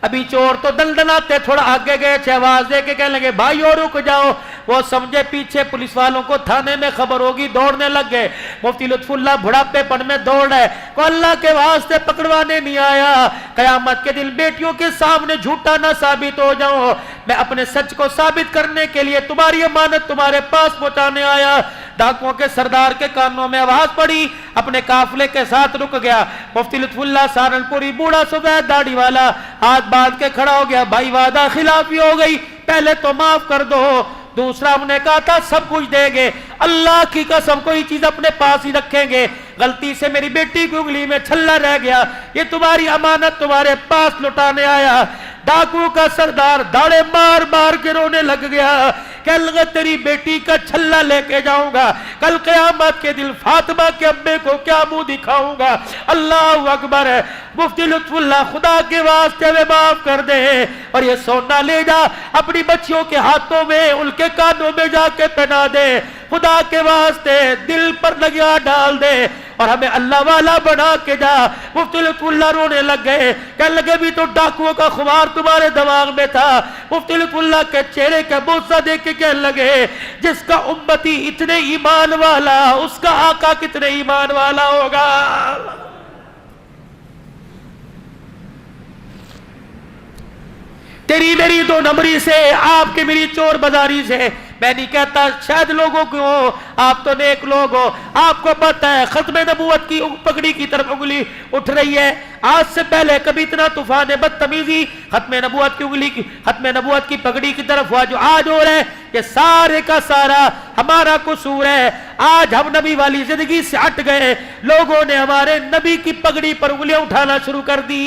ابھی چور تو دندناتے تھوڑا آگے گئے تھے، آواز دے کے کہنے لگے بھائیو رک جاؤ. وہ سمجھے پیچھے پولیس والوں کو تھانے میں خبر ہوگی، دوڑنے لگ گئے. مفتی لطف اللہ بڑھاپے پن میں دوڑ ہے، کو اللہ کے واسطے پکڑوانے نہیں آیا، قیامت کے دن بیٹیوں کے سامنے جھوٹا نہ ثابت ہو جاؤں، میں اپنے سچ کو ثابت کرنے کے لیے تمہاری امانت تمہارے پاس پہنچانے آیا. ڈاکوؤں کے سردار کے کانوں میں آواز پڑی، اپنے قافلے کے ساتھ رک گیا. مفتی لطف اللہ سہارنپوری بوڑھا سفید داڑھی والا ہاتھ باندھ کے کھڑا ہو گیا، بھائی وعدہ خلافی ہو گئی، پہلے تو معاف کر دو. دوسرا ہم نے کہا تھا سب کچھ دیں گے، اللہ کی قسم کوئی چیز اپنے پاس ہی رکھیں گے، غلطی سے میری بیٹی کی انگلی میں چھلا رہ گیا، یہ تمہاری امانت تمہارے پاس لٹانے آیا. ڈاکو کا سردار داڑے مار مار کے رونے لگ گیا، کہنے لگا تیری بیٹی کا چھلا لے کے جاؤں گا، کل قیامت کے دن فاطمہ کے ابے کو کیا منہ دکھاؤں گا. اللہ اکبر ہے. مفتی لطف اللہ خدا کے واسطے میں معاف کر دے اور یہ سونا لے جا اپنی بچیوں کے ہاتھوں میں، ان کے کانوں میں جا کے پہنا دے، خدا کے واسطے دل پر لگیا ڈال دے اور ہمیں اللہ والا بنا کے جا. مفتی لطف اللہ رونے لگ گئے، کہنے لگے بھی تو ڈاکوؤں کا خمار تمہارے دماغ میں تھا. مفتی لطف اللہ کے چہرے کا بوسہ دیکھ کے کہنے لگے جس کا امتی اتنے ایمان والا اس کا آقا کتنے ایمان والا ہوگا. تیری میری 2 نمبری سے، آپ کی میری چور بازاری سے، میں نہیں کہتا شاید لوگوں کو ہو، آپ تو نیک لوگ ہو، آپ کو پتہ ہے ختم نبوت کی پگڑی کی طرف انگلی اٹھ رہی ہے. آج سے پہلے کبھی اتنا طوفان بدتمیزی ختم نبوت کی انگلی کی، ختم نبوت کی پگڑی کی طرف ہوا جو آج ہو رہا ہے، یہ سارے کا سارا ہمارا قصور ہے. آج ہم نبی والی زندگی سے ہٹ گئے، لوگوں نے ہمارے نبی کی پگڑی پر انگلیاں اٹھانا شروع کر دی.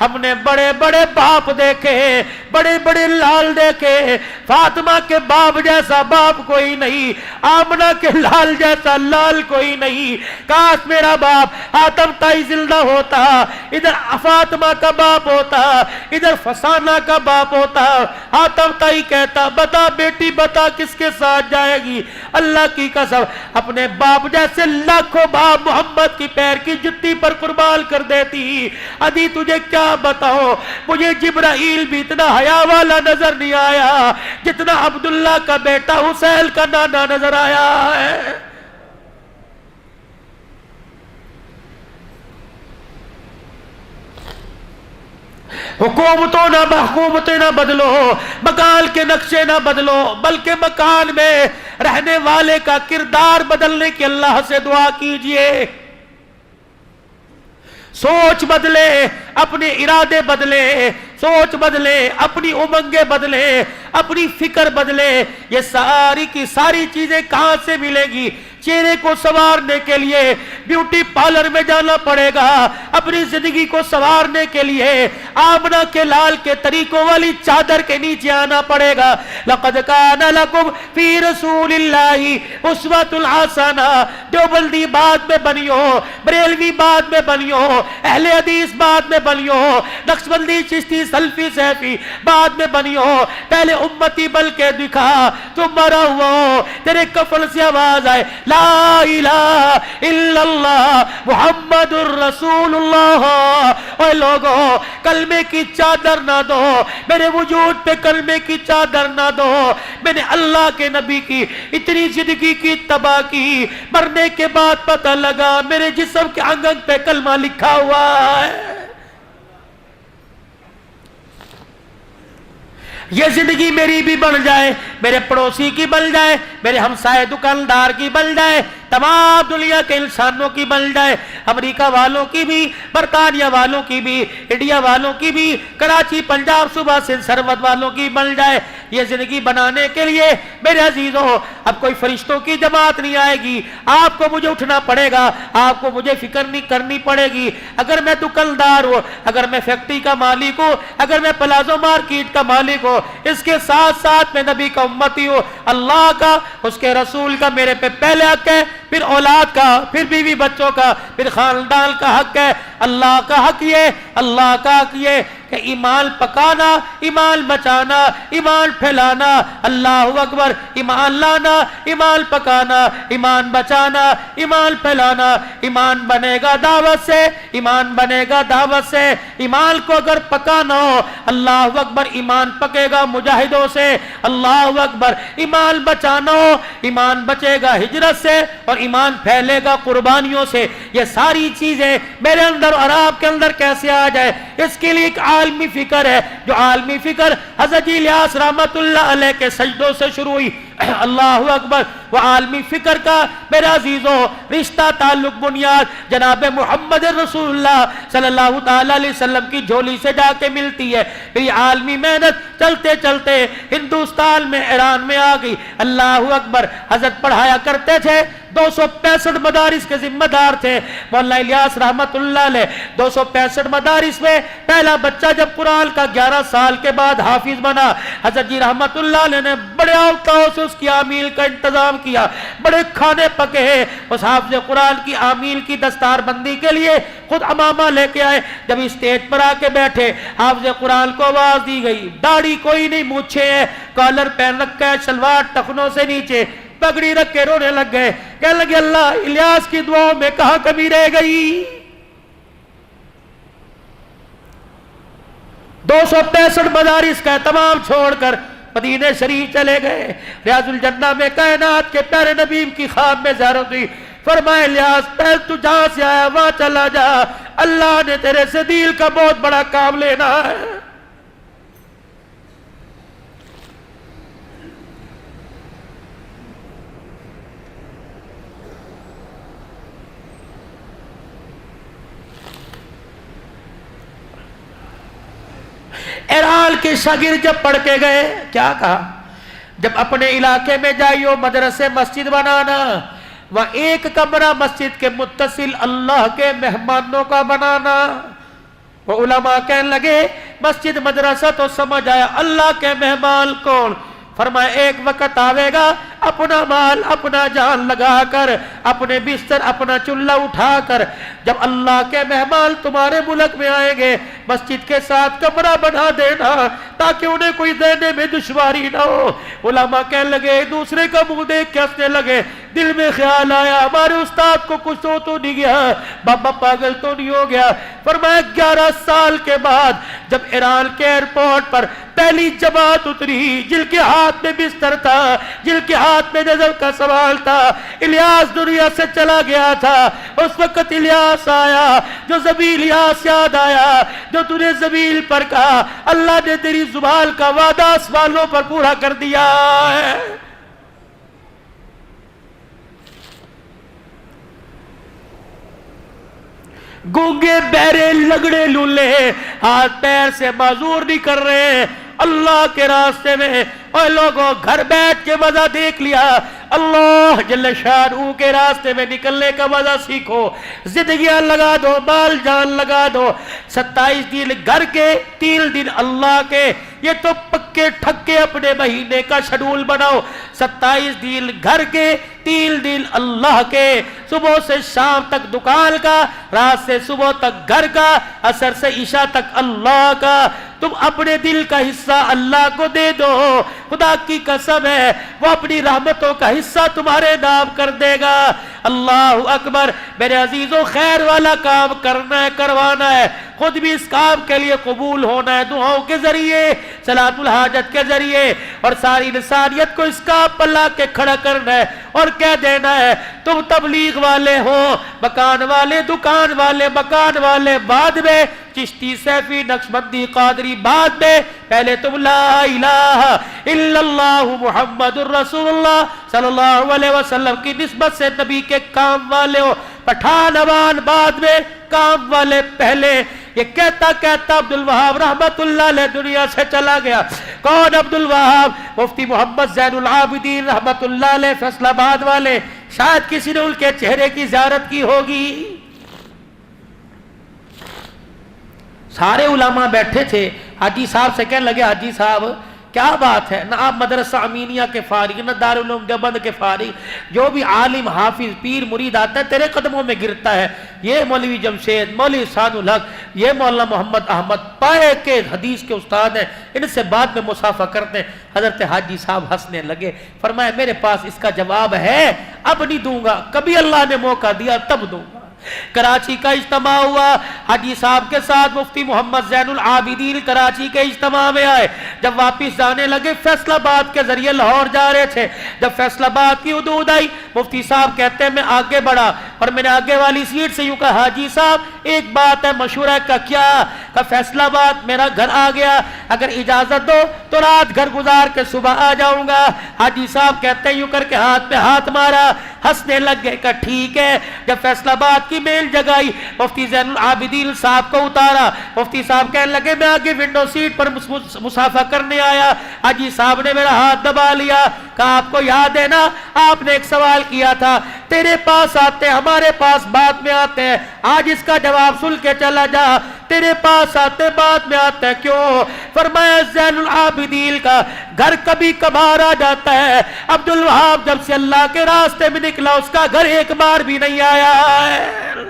ہم نے بڑے بڑے باپ دیکھے، بڑے بڑے لال دیکھے، فاطمہ کے باپ جیسا باپ کوئی نہیں، آمنہ کے لال جیسا لال کوئی نہیں۔ کاش میرا باپ حاتم طائی زندہ ہوتا، ادھر فاطمہ کا باپ ہوتا، ادھر فسانہ کا باپ ہوتا۔ حاتم طائی کہتا بتا بیٹی بتا کس کے ساتھ جائے گی؟ اللہ کی قسم اپنے باپ جیسے لاکھوں باپ محمد کی پیر کی جتی پر قربان کر دیتی۔ ادھی تجھے کیا بتاؤ، مجھے جبرائیل بھی اتنا حیا والا نظر نہیں آیا جتنا عبداللہ کا بیٹا حسین کا نانا نظر آیا ہے۔ حکومتیں نہ بدلو، مکان کے نقشے نہ بدلو، بلکہ مکان میں رہنے والے کا کردار بدلنے کی اللہ سے دعا کیجئے۔ سوچ بدلے، اپنے ارادے بدلے، سوچ بدلے، اپنی امنگیں بدلے، اپنی فکر بدلے۔ یہ ساری کی ساری چیزیں کہاں سے ملیں گی؟ چہرے کو سنوارنے کے لیے بیوٹی پارلر میں جانا پڑے گا، اپنی زندگی کو سنوارنے کے لیے آمنہ کے لال کے طریقوں والی چادر کے نیچے آنا پڑے گا۔ لقد کان لکم فی رسول اللہ اسوۃ حسنہ۔ دیوبندی بعد میں بنیو، بریلوی بعد میں بنیو، اہل حدیث بعد میں بنیو، نقشبندی چشتی سلفی سیفی بعد میں بنیو، پہلے امتی بل کے دکھا، تم مرا ہوا ہو، تیرے کفن سے آواز آئے لا الہ الا اللہ محمد الرسول اللہ۔ اے لوگوں کلمے کی چادر نہ دو، میرے وجود پہ کلمے کی چادر نہ دو۔ میں نے اللہ کے نبی کی اتنی زندگی کی تباہ کی، مرنے کے بعد پتہ لگا میرے جسم کے انگ انگ پہ کلمہ لکھا ہوا ہے۔ یہ زندگی میری بھی بن جائے، میرے پڑوسی کی بن جائے، میرے ہمسائے دکاندار کی بن جائے، تمام دنیا کے انسانوں کی بن جائے، امریکہ والوں کی بھی، برطانیہ والوں کی بھی، انڈیا والوں کی بھی، کراچی پنجاب صوبہ سندھ سرحد والوں کی بن جائے۔ یہ زندگی بنانے کے لیے میرے عزیزوں اب کوئی فرشتوں کی جماعت نہیں آئے گی، آپ کو مجھے اٹھنا پڑے گا، آپ کو مجھے فکر نہیں کرنی پڑے گی۔ اگر میں دکاندار ہوں، اگر میں فیکٹری کا مالک ہوں، اگر میں پلازو مارکیٹ کا مالک ہوں، اس کے ساتھ ساتھ میں نبی کا امتی ہوں، اللہ کا اس کے رسول کا میرے پہ پہلے حق ہے، پھر اولاد کا، پھر بیوی بچوں کا، پھر خاندان کا حق ہے۔ اللہ کا حق یہ، اللہ کا حق یہ کہ ایمان پکانا، ایمان بچانا، ایمان پھیلانا، اللہ اکبر، ایمان لانا، ایمان پکانا، ایمان بچانا، ایمان پھیلانا۔ ایمان بنے گا دعوت سے، ایمان بنے گا دعوت سے۔ ایمان کو اگر پکانا ہو، اللہ اکبر، ایمان پکے گا مجاہدوں سے، اللہ اکبر۔ ایمان بچانا ہو، ایمان بچے گا ہجرت سے، اور ایمان پھیلے گا قربانیوں سے۔ یہ ساری چیزیں میرے اندر اور آپ کے اندر کیسے آ جائے، اس کے لیے ایک عالمی فکر ہے، جو عالمی فکر حضرت الیاس رحمت اللہ علیہ کے سجدوں سے شروع ہوئی۔ اللہ اکبر۔ وہ عالمی فکر کا میرے عزیزوں رشتہ تعلق بنیاد جناب محمد رسول اللہ صلی اللہ تعالی علیہ وسلم کی جھولی سے جا کے ملتی ہے۔ پھر یہ عالمی محنت چلتے چلتے ہندوستان میں، ایران میں آ گئی۔ اللہ اکبر۔ حضرت پڑھایا کرتے تھے، 265 مدارس کے ذمہ دار تھے مولانا الیاس رحمت اللہ علیہ۔ 265 مدارس میں پہلا بچہ جب قرآن کا 11 سال کے بعد حافظ بنا، حضرت جی رحمت اللہ علیہ نے بڑے اوقاتوں سے اس کی آمیل کا انتظام کیا، بڑے کھانے پکے ہیں۔ اس حافظ قرآن کی آمیل کی دستار بندی کے لیے خود امامہ لے کے آئے۔ جب اسٹیج پر آ کے بیٹھے، حافظ قرآن کو آواز دی گئی، داڑھی کوئی نہیں، مونچھے ہیں، کالر پہن رکھا ہے، شلوار ٹخنوں سے نیچے، پگڑی رکھ کے رونے لگ گئے، کہنے لگے اللہ الیاس کی دعاؤں میں کہاں کمی رہ گئی۔ 265 مدارس کا تمام چھوڑ کر مدینہ شریف چلے گئے۔ ریاض الجنہ میں کائنات کے پیارے نبی کی خواب میں زیارت ہوئی، فرمایا الیاس پہل تو جہاں سے آیا وہاں چلا جا، اللہ نے تیرے سے دل کا بہت بڑا کام لینا ہے۔ ایران کے شاگرد جب پڑھ کے گئے، کیا کہا؟ جب اپنے علاقے میں جائیو مدرسے مسجد بنانا، وہ ایک کمرہ مسجد کے متصل اللہ کے مہمانوں کا بنانا، وہ علماء کہنے لگے مسجد مدرسہ تو سمجھ آیا، اللہ کے مہمان کون؟ فرمایا ایک وقت آوے گا اپنا مال اپنا جان لگا کر، اپنے بستر اپنا چولہا اٹھا کر، جب اللہ کے مہمان تمہارے ملک میں آئیں گے مسجد کے ساتھ کمرہ بنا دینا تاکہ انہیں کوئی دینے میں دشواری نہ ہو۔ علماء کہنے لگے ایک دوسرے کا منہ دیکھ کے ہنسنے لگے، دل میں خیال آیا ہمارے استاد کو کچھ تو نہیں گیا، بابا پاگل تو نہیں ہو گیا۔ فرمایا 11 سال کے بعد جب ایران کے ایئرپورٹ پر پہلی جماعت اتری، جن کے ہاتھ میں بستر تھا، جن کے ہاتھ میں نظر کا سوال تھا، الیاس دنیا سے چلا گیا تھا، اس وقت الیاس آیا، جو زبیل الیاس یاد آیا جو تو نے زبیل پر کہا، اللہ نے تیری زبان کا وعدہ سوالوں پر پورا کر دیا ہے۔ گونگے بہرے لگڑے لولے ہاتھ پیر سے معذور نہیں کر رہے اللہ کے راستے میں۔ اور لوگوں گھر بیٹھ کے مزہ دیکھ لیا، اللہ جل شانہ کے راستے میں نکلنے کا مزہ سیکھو، زندگیاں لگا دو، مال جان لگا دو، 27 دن گھر کے 3 دن اللہ کے، یہ تو پکے ٹھکے اپنے مہینے کا شیڈول بناؤ، 27 دن گھر کے 3 دن اللہ کے، صبح سے شام تک دکان کا، رات سے صبح تک گھر کا، عصر سے عشاء تک اللہ کا۔ تم اپنے دل کا حصہ اللہ کو دے دو، خدا کی قسم ہے وہ اپنی رحمتوں کا حصہ تمہارے نام کر دے گا۔ اللہ اکبر۔ میرے عزیزوں خیر والا کام کرنا ہے، کروانا ہے، خود بھی اس کام کے لیے قبول ہونا ہے، دعاؤں کے ذریعے، صلاۃ الحاجت کے ذریعے، اور ساری انسانیت کو اس کام پر لا کے کھڑا کرنا ہے اور کہہ دینا ہے تم تبلیغ والے ہو، مکان والے، دکان والے، مکان والے بعد میں، چشتی سیفی نقشبندی قادری بعد میں، پہلے تم لا الہ الا اللہ محمد الرسول اللہ صلی اللہ علیہ وسلم کی نسبت سے نبی کے کام والے ہو، پٹھان عوان بعد میں، کام والے پہلے۔ یہ کہتا کہتا عبدالوہاب رحمت اللہ علیہ دنیا سے چلا گیا۔ کون عبدالوہاب؟ مفتی محمد زین العابدین رحمت اللہ علیہ فیصل آباد والے، شاید کسی نے ان کے چہرے کی زیارت کی ہوگی۔ سارے علماء بیٹھے تھے، حاجی صاحب سے کہنے لگے حاجی صاحب کیا بات ہے، نہ آپ مدرسہ امینیہ کے فارغ، نہ دارالعلوم دیوبند کے فارغ، جو بھی عالم حافظ پیر مرید آتا ہے تیرے قدموں میں گرتا ہے، یہ مولوی جمشید، مولوی احسان الحق، یہ مولانا محمد احمد پائے کے حدیث کے استاد ہیں، ان سے بعد میں مصافحہ کرتے ہیں۔ حضرت حاجی صاحب ہنسنے لگے، فرمایا میرے پاس اس کا جواب ہے، اب نہیں دوں گا، کبھی اللہ نے موقع دیا تب دوں گا۔ کراچی کا اجتماع ہوا، حاجی صاحب کے ساتھ مفتی محمد زین العابدین کراچی کے اجتماع میں آئے، جب واپس جانے لگے فیصل آباد کے ذریعے لاہور جا رہے تھے، جب فیصل آباد کی حدود آئی مفتی صاحب کہتے ہیں میں آگے بڑھا اور میں نے آگے والی سیٹ سے یوں کہا حاجی صاحب ایک بات ہے مشورہ کا، کیا؟ کہ فیصل آباد میرا گھر آ گیا، اگر اجازت دو تو رات گھر گزار کے صبح آ جاؤں گا۔ حاجی صاحب کہتے ہیں یوں کر کے ہاتھ پہ ہاتھ مارا، ہنسنے لگ گئے کہ ٹھیک ہے۔ جب فیصل آباد کی میل جگائی، مفتی زین العابدین صاحب کو اتارا، مفتی صاحب کہنے لگے میں آگے ونڈو سیٹ پر مصافحہ کرنے آیا، حاجی صاحب نے میرا ہاتھ دبا لیا، کہا آپ کو یاد ہے نا آپ نے ایک سوال کیا تھا، تیرے پاس آتے ہمارے پاس بعد میں آتے ہیں، آج اس کا جواب سن کے چلا جا، تیرے پاس آتے بعد میں آتے ہیں کیوں؟ فرمایا زین العابدین کا گھر کبھی کبھار آ جاتا ہے، عبدالوہاب جب سے اللہ کے راستے میں نکلا اس کا گھر ایک بار بھی نہیں آیا ہے۔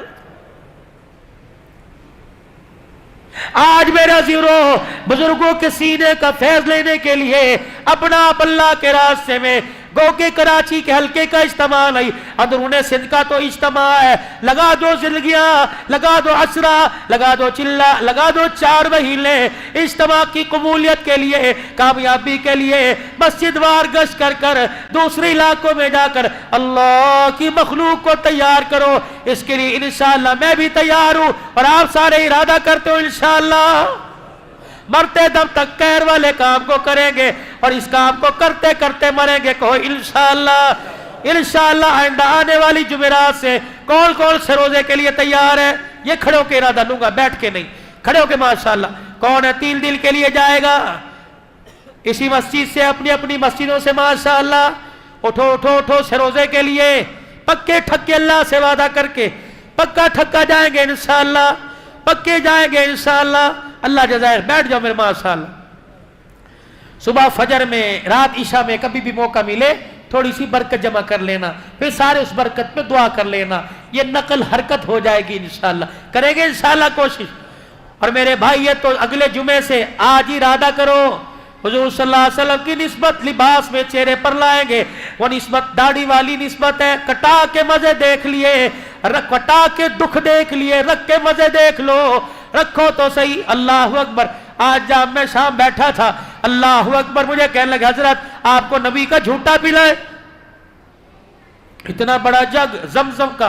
آج میرے عزیزوں بزرگوں کے سینے کا فیض لینے کے لیے اپنا آپ اللہ کے راستے میں گو کہ کراچی کے حلقے کا اجتماع نہیں، اندرون سندھ کا تو اجتماع ہے، لگا دو زندگیاں، لگا دو عشرہ، لگا دو چلہ، لگا دو 4 مہینے اجتماع کی قبولیت کے لیے، کامیابی کے لیے مسجد وار گشت کر کر دوسرے علاقوں میں جا کر اللہ کی مخلوق کو تیار کرو۔ اس کے لیے انشاءاللہ میں بھی تیار ہوں اور آپ سارے ارادہ کرتے ہو انشاءاللہ مرتے دم تک خیر والے کام کو کریں گے اور اس کام کو کرتے کرتے مریں گے۔ کہو انشاءاللہ۔ انشاءاللہ آئندہ آنے والی جمعرات سے کون کون سے روزے کے لیے تیار ہے؟ یہ کھڑے ہو کے ارادہ لوں گا، بیٹھ کے نہیں، کھڑے ہو کے ماشاءاللہ۔ کون ہے 3 دن کے لیے جائے گا اسی مسجد سے اپنی اپنی مسجدوں سے ماشاءاللہ؟ اٹھو اٹھو اٹھو سے روزے کے لیے پکے ٹھکے اللہ سے وعدہ کر کے پکا ٹھکا جائیں گے انشاءاللہ، پکے جائیں گے انشاءاللہ. اللہ جزائر. بیٹھ جاؤ میرے ماشاءاللہ. صبح فجر میں، رات عشاء میں کبھی بھی موقع ملے تھوڑی سی برکت جمع کر لینا، پھر سارے اس برکت پہ دعا کر لینا. یہ نقل حرکت ہو جائے گی انشاءاللہ. کریں گے انشاءاللہ کوشش. اور میرے بھائی یہ تو اگلے جمعے سے آج ہی ارادہ کرو، حضور صلی اللہ علیہ وسلم کی نسبت لباس میں چہرے پر لائیں گے. وہ نسبت داڑھی والی نسبت ہے. کٹا کے مزے دیکھ لیے، کٹا کے دکھ دیکھ لیے، رکھ کے مزے دیکھ لو. رکھو تو صحیح. اللہ اکبر. آج جب میں شام بیٹھا تھا، اللہ اکبر، مجھے کہنے لگا حضرت آپ کو نبی کا جھوٹا پلائے، اتنا بڑا جگ زمزم کا.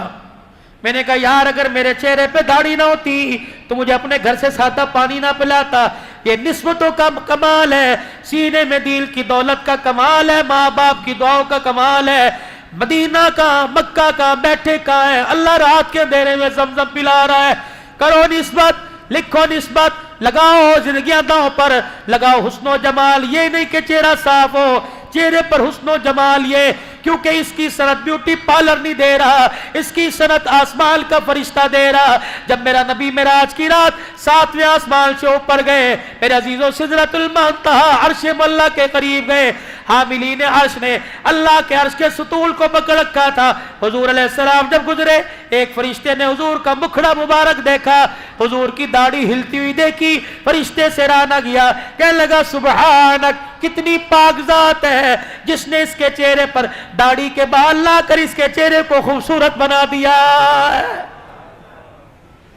میں نے کہا یار اگر میرے چہرے پہ داڑھی نہ ہوتی تو مجھے اپنے گھر سے سادہ پانی نہ پلاتا. یہ نسبتوں کا کمال ہے، سینے میں دل کی دولت کا کمال ہے، ماں باپ کی دعاؤں کا کمال ہے. مدینہ کا، مکہ کا، بیٹھے کا ہے. اللہ رات کے اندھیرے میں زمزم پلا رہا ہے. کرو نسبت، لکھو نسبت، لگاؤ زندگیاں داؤں پر، لگاؤ حسن و جمال. یہ نہیں کہ چہرہ صاف ہو، چہرے پر حسن و جمال. یہ کیونکہ اس کی صنعت بیوٹی پارلر نہیں دے رہا، اس کی صنعت آسمان کا فرشتہ دے رہا. جب میرا نبی معراج کی رات 7ویں آسمان سے اوپر گئے، میرے عزیزوں سدرۃ المنتہا عرش مولا کے قریب گئے. حاملین عرش نے اللہ کے عرش کے ستون کو پکڑ رکھا تھا. حضور علیہ السلام جب گزرے، ایک فرشتے نے حضور کا مکھڑا مبارک دیکھا، حضور کی داڑھی ہلتی ہوئی دیکھی. فرشتے سے راہ نہ گیا، کہنے لگا سبحانک، کتنی پاک ذات ہے جس نے اس کے چہرے پر داڑھی کے بال لا کر اس کے چہرے کو خوبصورت بنا دیا.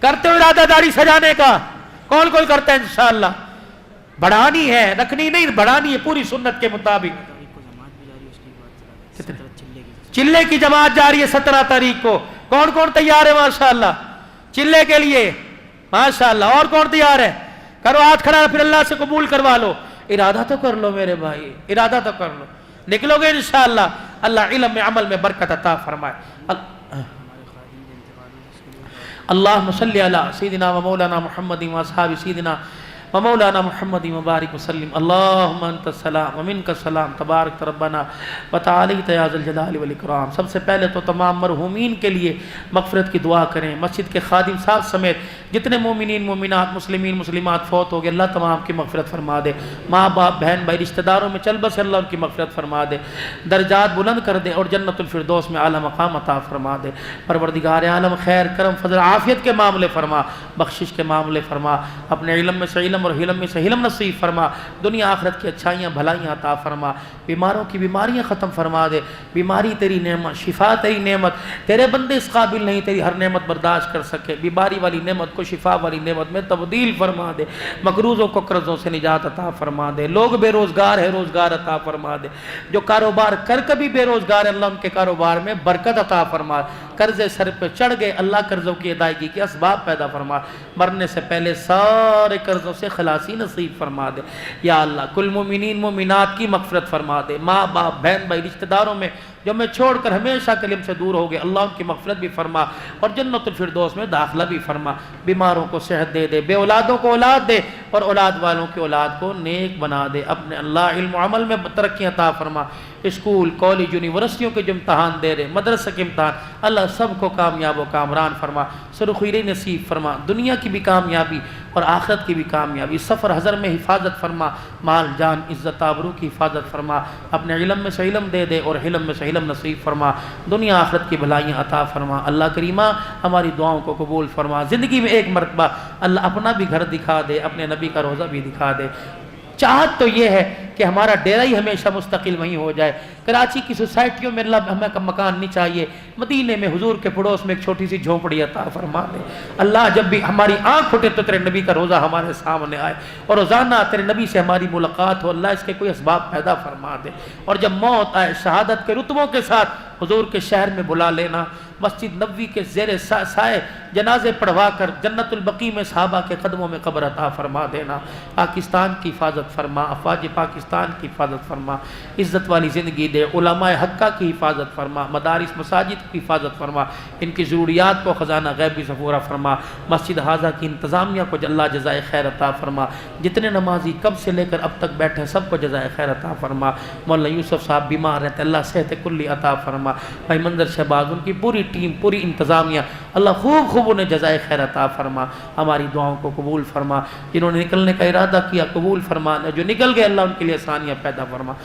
کرتے ہو ارادہ داڑھی سجانے کا؟ کون کون کرتا ہے؟ انشاءاللہ. بڑھانی ہے، رکھنی نہیں، بڑھانی ہے پوری سنت کے مطابق. چلے کی جماعت جاری ہے 17 تاریخ کو. کون کون تیار ہے ماشاءاللہ چلے کے لیے؟ ماشاءاللہ. اور کون تیار ہے؟ کرو ہاتھ کھڑا، پھر اللہ سے قبول کروا لو. ارادہ تو کر لو میرے بھائی، ارادہ تو کر لو. نکلو گے انشاءاللہ. اللہ علم میں عمل میں برکت عطا فرمائے. اللہم صلی علی سیدنا و مولانا محمد و اصحاب سیدنا و مولانا محمد مبارک وسلم. اللہم انت السلام و منک السلام تبارک ربنا و تعالیت یا ذی الجلال والاکرام. سب سے پہلے تو تمام مرحومین کے لیے مغفرت کی دعا کریں. مسجد کے خادم صاحب سمیت جتنے مومنین مومنات مسلمین مسلمات فوت ہو گئے، اللہ تمام کی مغفرت فرما دے. ماں باپ بہن بھائی رشتہ داروں میں چل بس اللہ ان کی مغفرت فرما دے، درجات بلند کر دے اور جنت الفردوس میں اعلیٰ مقام عطا فرما دے. پروردگار عالم خیر کرم فضل عافیت کے معاملے فرما، بخشش کے معاملے فرما، اپنے علم میں سے علم اور حلم میں سے حلم نصیب فرما. دنیا آخرت کی اچھائیاں بھلائیاں عطا فرما. بیماروں کی بیماریاں ختم فرما دے. بیماری تیری نعمت، شفا تیری نعمت. تیرے بندے اس قابل نہیں تیری ہر نعمت برداشت کر سکے. بیماری والی نعمت کو شفا والی نعمت میں تبدیل فرما دے. مقروضوں کو قرضوں سے نجات عطا فرما دے. لوگ بے روزگار ہے، روزگار عطا فرما دے. جو کاروبار کر کبھی بے روزگار ہے، اللہ ان کے کاروبار میں برکت عطا فرما. قرضے سر پہ چڑھ گئے، اللہ قرضوں کی ادائیگی کے اسباب پیدا فرما. مرنے سے پہلے سارے قرضوں سے خلاصی نصیب فرما دے. یا اللہ کل مومنین مومنات کی مغفرت فرما دے. ماں باپ بہن بھائی رشتہ داروں میں جو میں چھوڑ کر ہمیشہ کلم سے دور ہو گئے، اللہ ان کی مغفرت بھی فرما اور جنت الفردوس میں داخلہ بھی فرما. بیماروں کو صحت دے دے، بے اولادوں کو اولاد دے اور اولاد والوں کی اولاد کو نیک بنا دے. اپنے اللہ علم و عمل میں ترقی عطا فرما. اسکول کالج یونیورسٹیوں کے جو امتحان دے رہے، مدرسہ کے امتحان، اللہ سب کو کامیاب و کامران فرما. سرخیری نصیب فرما. دنیا کی بھی کامیابی اور آخرت کی بھی کامیابی. سفر حضر میں حفاظت فرما. مال جان عزت آبرو کی حفاظت فرما. اپنے علم میں سے علم دے دے اور حلم میں سے علم نصیب فرما. دنیا آخرت کی بھلائیاں عطا فرما. اللہ کریمہ ہماری دعاؤں کو قبول فرما. زندگی میں ایک مرتبہ اللہ اپنا بھی گھر دکھا دے، اپنے نبی کا روزہ بھی دکھا دے. چاہت تو یہ ہے کہ ہمارا ڈیرہ ہی ہمیشہ مستقل وہیں ہو جائے. کراچی کی سوسائٹیوں میں اللہ ہمیں مکان نہیں چاہیے. مدینے میں حضور کے پڑوس میں ایک چھوٹی سی جھونپڑی عطا فرما دے. اللہ جب بھی ہماری آنکھ پھٹے تو تیرے نبی کا روزہ ہمارے سامنے آئے اور روزانہ تیرے نبی سے ہماری ملاقات ہو. اللہ اس کے کوئی اسباب پیدا فرما دے. اور جب موت آئے شہادت کے رتبوں کے ساتھ حضور کے شہر میں بلا لینا. مسجد نبوی کے زیر سائے جنازے پڑھوا کر جنت البقیع میں صحابہ کے قدموں میں قبر عطا فرما دینا. پاکستان کی حفاظت فرما. افواج پاکستان کی حفاظت فرما. عزت والی زندگی دے. علماء حقہ کی حفاظت فرما. مدارس مساجد کی حفاظت فرما. ان کی ضروریات کو خزانہ غیبی سے پورا فرما. مسجد حاضہ کی انتظامیہ کو اللہ جزائے خیر عطا فرما. جتنے نمازی کب سے لے کر اب تک بیٹھے سب کو جزائے خیر عطا فرما. مولانا یوسف صاحب بیمار رہتے، اللہ صحت کلی عطا فرما. بھائی منظر شہباز ان کی پوری ٹیم پوری انتظامیہ اللہ خوب خوب انہیں جزائے خیر عطا فرما، ہماری دعاؤں کو قبول فرما، جنہوں نے نکلنے کا ارادہ کیا قبول فرما، جو نکل گئے اللہ ان کے لیے آسانیاں پیدا فرما۔